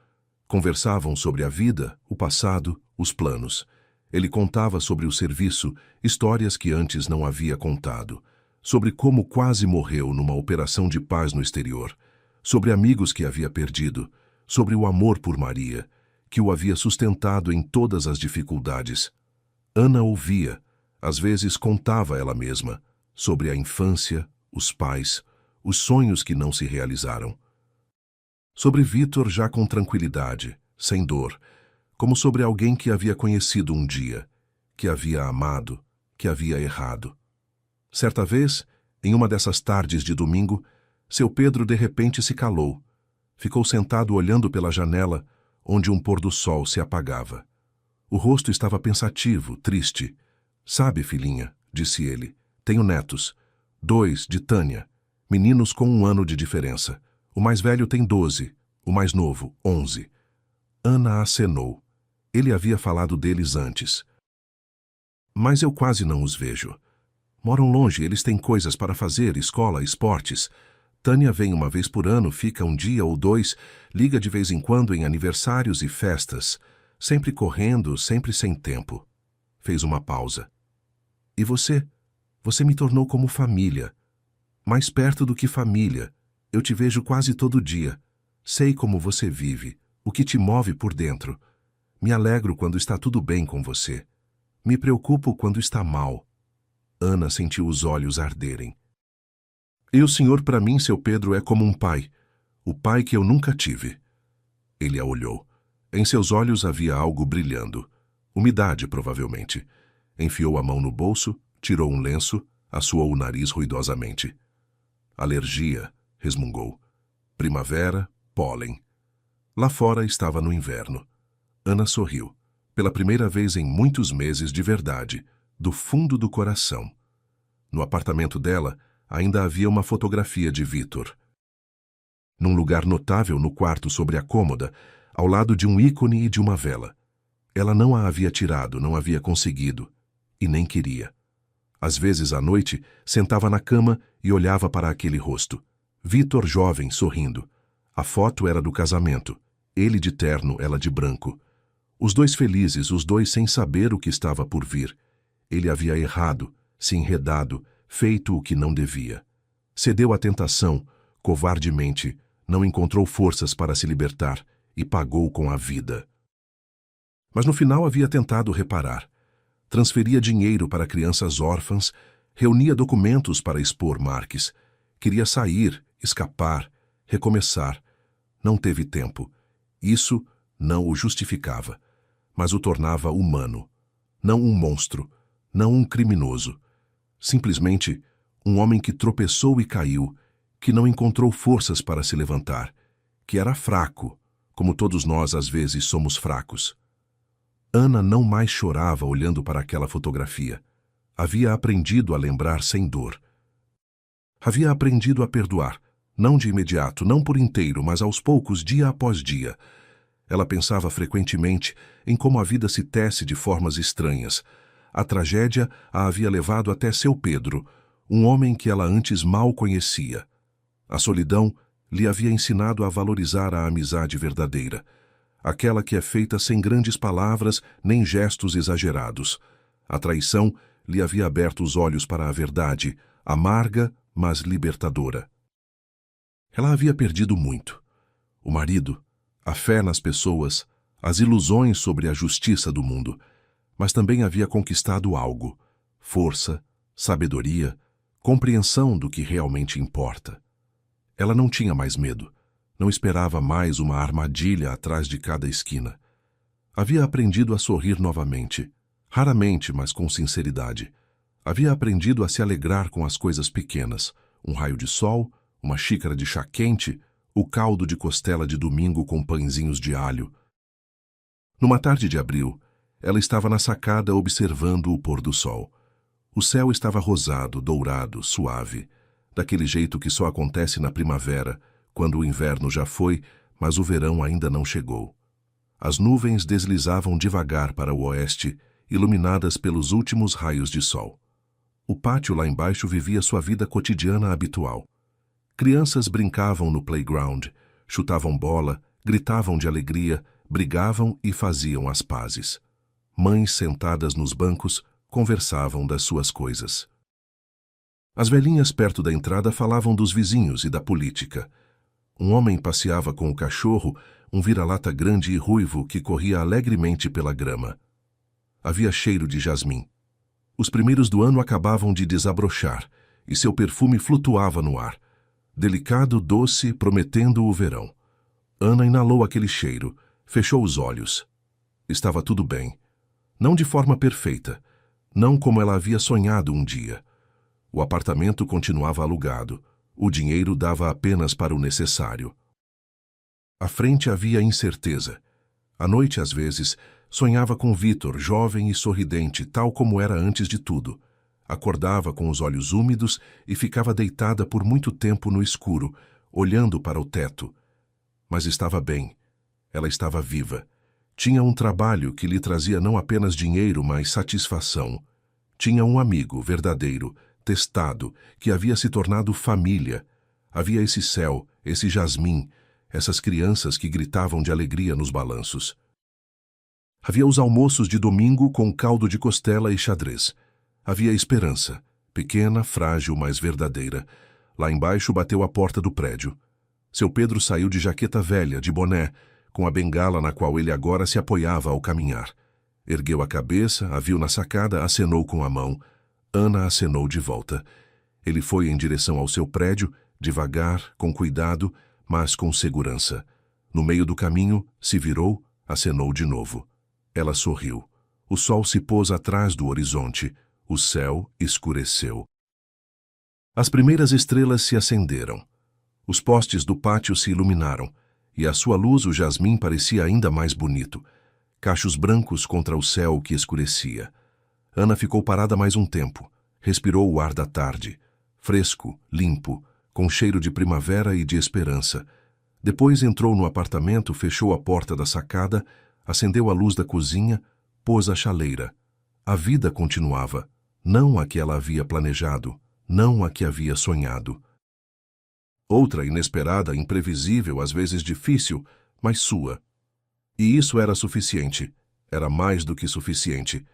Conversavam sobre a vida, o passado, os planos. Ele contava sobre o serviço, histórias que antes não havia contado. Sobre como quase morreu numa operação de paz no exterior. Sobre amigos que havia perdido. Sobre o amor por Maria, que o havia sustentado em todas as dificuldades. Ana ouvia, às vezes contava ela mesma, sobre a infância, os pais, os sonhos que não se realizaram. Sobre Vítor já com tranquilidade, sem dor, como sobre alguém que havia conhecido um dia, que havia amado, que havia errado. Certa vez, em uma dessas tardes de domingo, seu Pedro de repente se calou. Ficou sentado olhando pela janela, onde um pôr-do-sol se apagava. O rosto estava pensativo, triste. Sabe, filhinha, disse ele, tenho netos. 2 de Tânia, meninos com 1 ano de diferença. O mais velho tem 12, o mais novo, 11. Ana acenou. Ele havia falado deles antes. Mas eu quase não os vejo. Moram longe, eles têm coisas para fazer, escola, esportes. Tânia vem uma vez por ano, fica um dia ou 2, liga de vez em quando em aniversários e festas, sempre correndo, sempre sem tempo. Fez uma pausa. E você? Você me tornou como família. Mais perto do que família. Eu te vejo quase todo dia. Sei como você vive, o que te move por dentro. Me alegro quando está tudo bem com você. Me preocupo quando está mal. Ana sentiu os olhos arderem. E o senhor para mim, seu Pedro, é como um pai. O pai que eu nunca tive. Ele a olhou. Em seus olhos havia algo brilhando. Umidade, provavelmente. Enfiou a mão no bolso, tirou um lenço, assoou o nariz ruidosamente. Alergia, resmungou. Primavera, pólen. Lá fora estava no inverno. Ana sorriu. Pela primeira vez em muitos meses, de verdade, do fundo do coração. No apartamento dela, ainda havia uma fotografia de Vítor. Num lugar notável no quarto sobre a cômoda, ao lado de um ícone e de uma vela. Ela não a havia tirado, não havia conseguido, e nem queria. Às vezes, à noite, sentava na cama e olhava para aquele rosto. Vítor jovem, sorrindo. A foto era do casamento. Ele de terno, ela de branco. Os dois felizes, os dois sem saber o que estava por vir. Ele havia errado, se enredado, feito o que não devia. Cedeu à tentação, covardemente, não encontrou forças para se libertar e pagou com a vida. Mas no final havia tentado reparar. Transferia dinheiro para crianças órfãs, reunia documentos para expor Marques. Queria sair, escapar, recomeçar. Não teve tempo. Isso não o justificava, mas o tornava humano. Não um monstro, não um criminoso. Simplesmente um homem que tropeçou e caiu, que não encontrou forças para se levantar, que era fraco, como todos nós às vezes somos fracos. Ana não mais chorava olhando para aquela fotografia. Havia aprendido a lembrar sem dor. Havia aprendido a perdoar, não de imediato, não por inteiro, mas aos poucos, dia após dia. Ela pensava frequentemente em como a vida se tece de formas estranhas. A tragédia a havia levado até seu Pedro, um homem que ela antes mal conhecia. A solidão lhe havia ensinado a valorizar a amizade verdadeira, aquela que é feita sem grandes palavras nem gestos exagerados. A traição lhe havia aberto os olhos para a verdade, amarga, mas libertadora. Ela havia perdido muito. O marido, a fé nas pessoas, as ilusões sobre a justiça do mundo, mas também havia conquistado algo: força, sabedoria, compreensão do que realmente importa. Ela não tinha mais medo, não esperava mais uma armadilha atrás de cada esquina. Havia aprendido a sorrir novamente, raramente, mas com sinceridade. Havia aprendido a se alegrar com as coisas pequenas: um raio de sol, uma xícara de chá quente, o caldo de costela de domingo com pãezinhos de alho. Numa tarde de abril, ela estava na sacada observando o pôr do sol. O céu estava rosado, dourado, suave, daquele jeito que só acontece na primavera, quando o inverno já foi, mas o verão ainda não chegou. As nuvens deslizavam devagar para o oeste, iluminadas pelos últimos raios de sol. O pátio lá embaixo vivia sua vida cotidiana habitual. Crianças brincavam no playground, chutavam bola, gritavam de alegria, brigavam e faziam as pazes. Mães sentadas nos bancos conversavam das suas coisas. As velhinhas perto da entrada falavam dos vizinhos e da política. Um homem passeava com o cachorro, um vira-lata grande e ruivo que corria alegremente pela grama. Havia cheiro de jasmim. Os primeiros do ano acabavam de desabrochar, e seu perfume flutuava no ar, delicado, doce, prometendo o verão. Ana inalou aquele cheiro, fechou os olhos. Estava tudo bem. Não de forma perfeita, não como ela havia sonhado um dia. O apartamento continuava alugado, o dinheiro dava apenas para o necessário. À frente havia incerteza. À noite, às vezes, sonhava com Vítor, jovem e sorridente, tal como era antes de tudo. Acordava com os olhos úmidos e ficava deitada por muito tempo no escuro, olhando para o teto. Mas estava bem. Ela estava viva. Tinha um trabalho que lhe trazia não apenas dinheiro, mas satisfação. Tinha um amigo verdadeiro, testado, que havia se tornado família. Havia esse céu, esse jasmim, essas crianças que gritavam de alegria nos balanços. Havia os almoços de domingo com caldo de costela e xadrez. Havia esperança, pequena, frágil, mas verdadeira. Lá embaixo bateu a porta do prédio. Seu Pedro saiu de jaqueta velha, de boné, com a bengala na qual ele agora se apoiava ao caminhar. Ergueu a cabeça, a viu na sacada, acenou com a mão. Ana acenou de volta. Ele foi em direção ao seu prédio, devagar, com cuidado, mas com segurança. No meio do caminho, se virou, acenou de novo. Ela sorriu. O sol se pôs atrás do horizonte. O céu escureceu. As primeiras estrelas se acenderam. Os postes do pátio se iluminaram, e à sua luz o jasmim parecia ainda mais bonito. Cachos brancos contra o céu que escurecia. Ana ficou parada mais um tempo. Respirou o ar da tarde. Fresco, limpo, com cheiro de primavera e de esperança. Depois entrou no apartamento, fechou a porta da sacada, acendeu a luz da cozinha, pôs a chaleira. A vida continuava, não a que ela havia planejado, não a que havia sonhado. Outra inesperada, imprevisível, às vezes difícil, mas sua. E isso era suficiente. Era mais do que suficiente.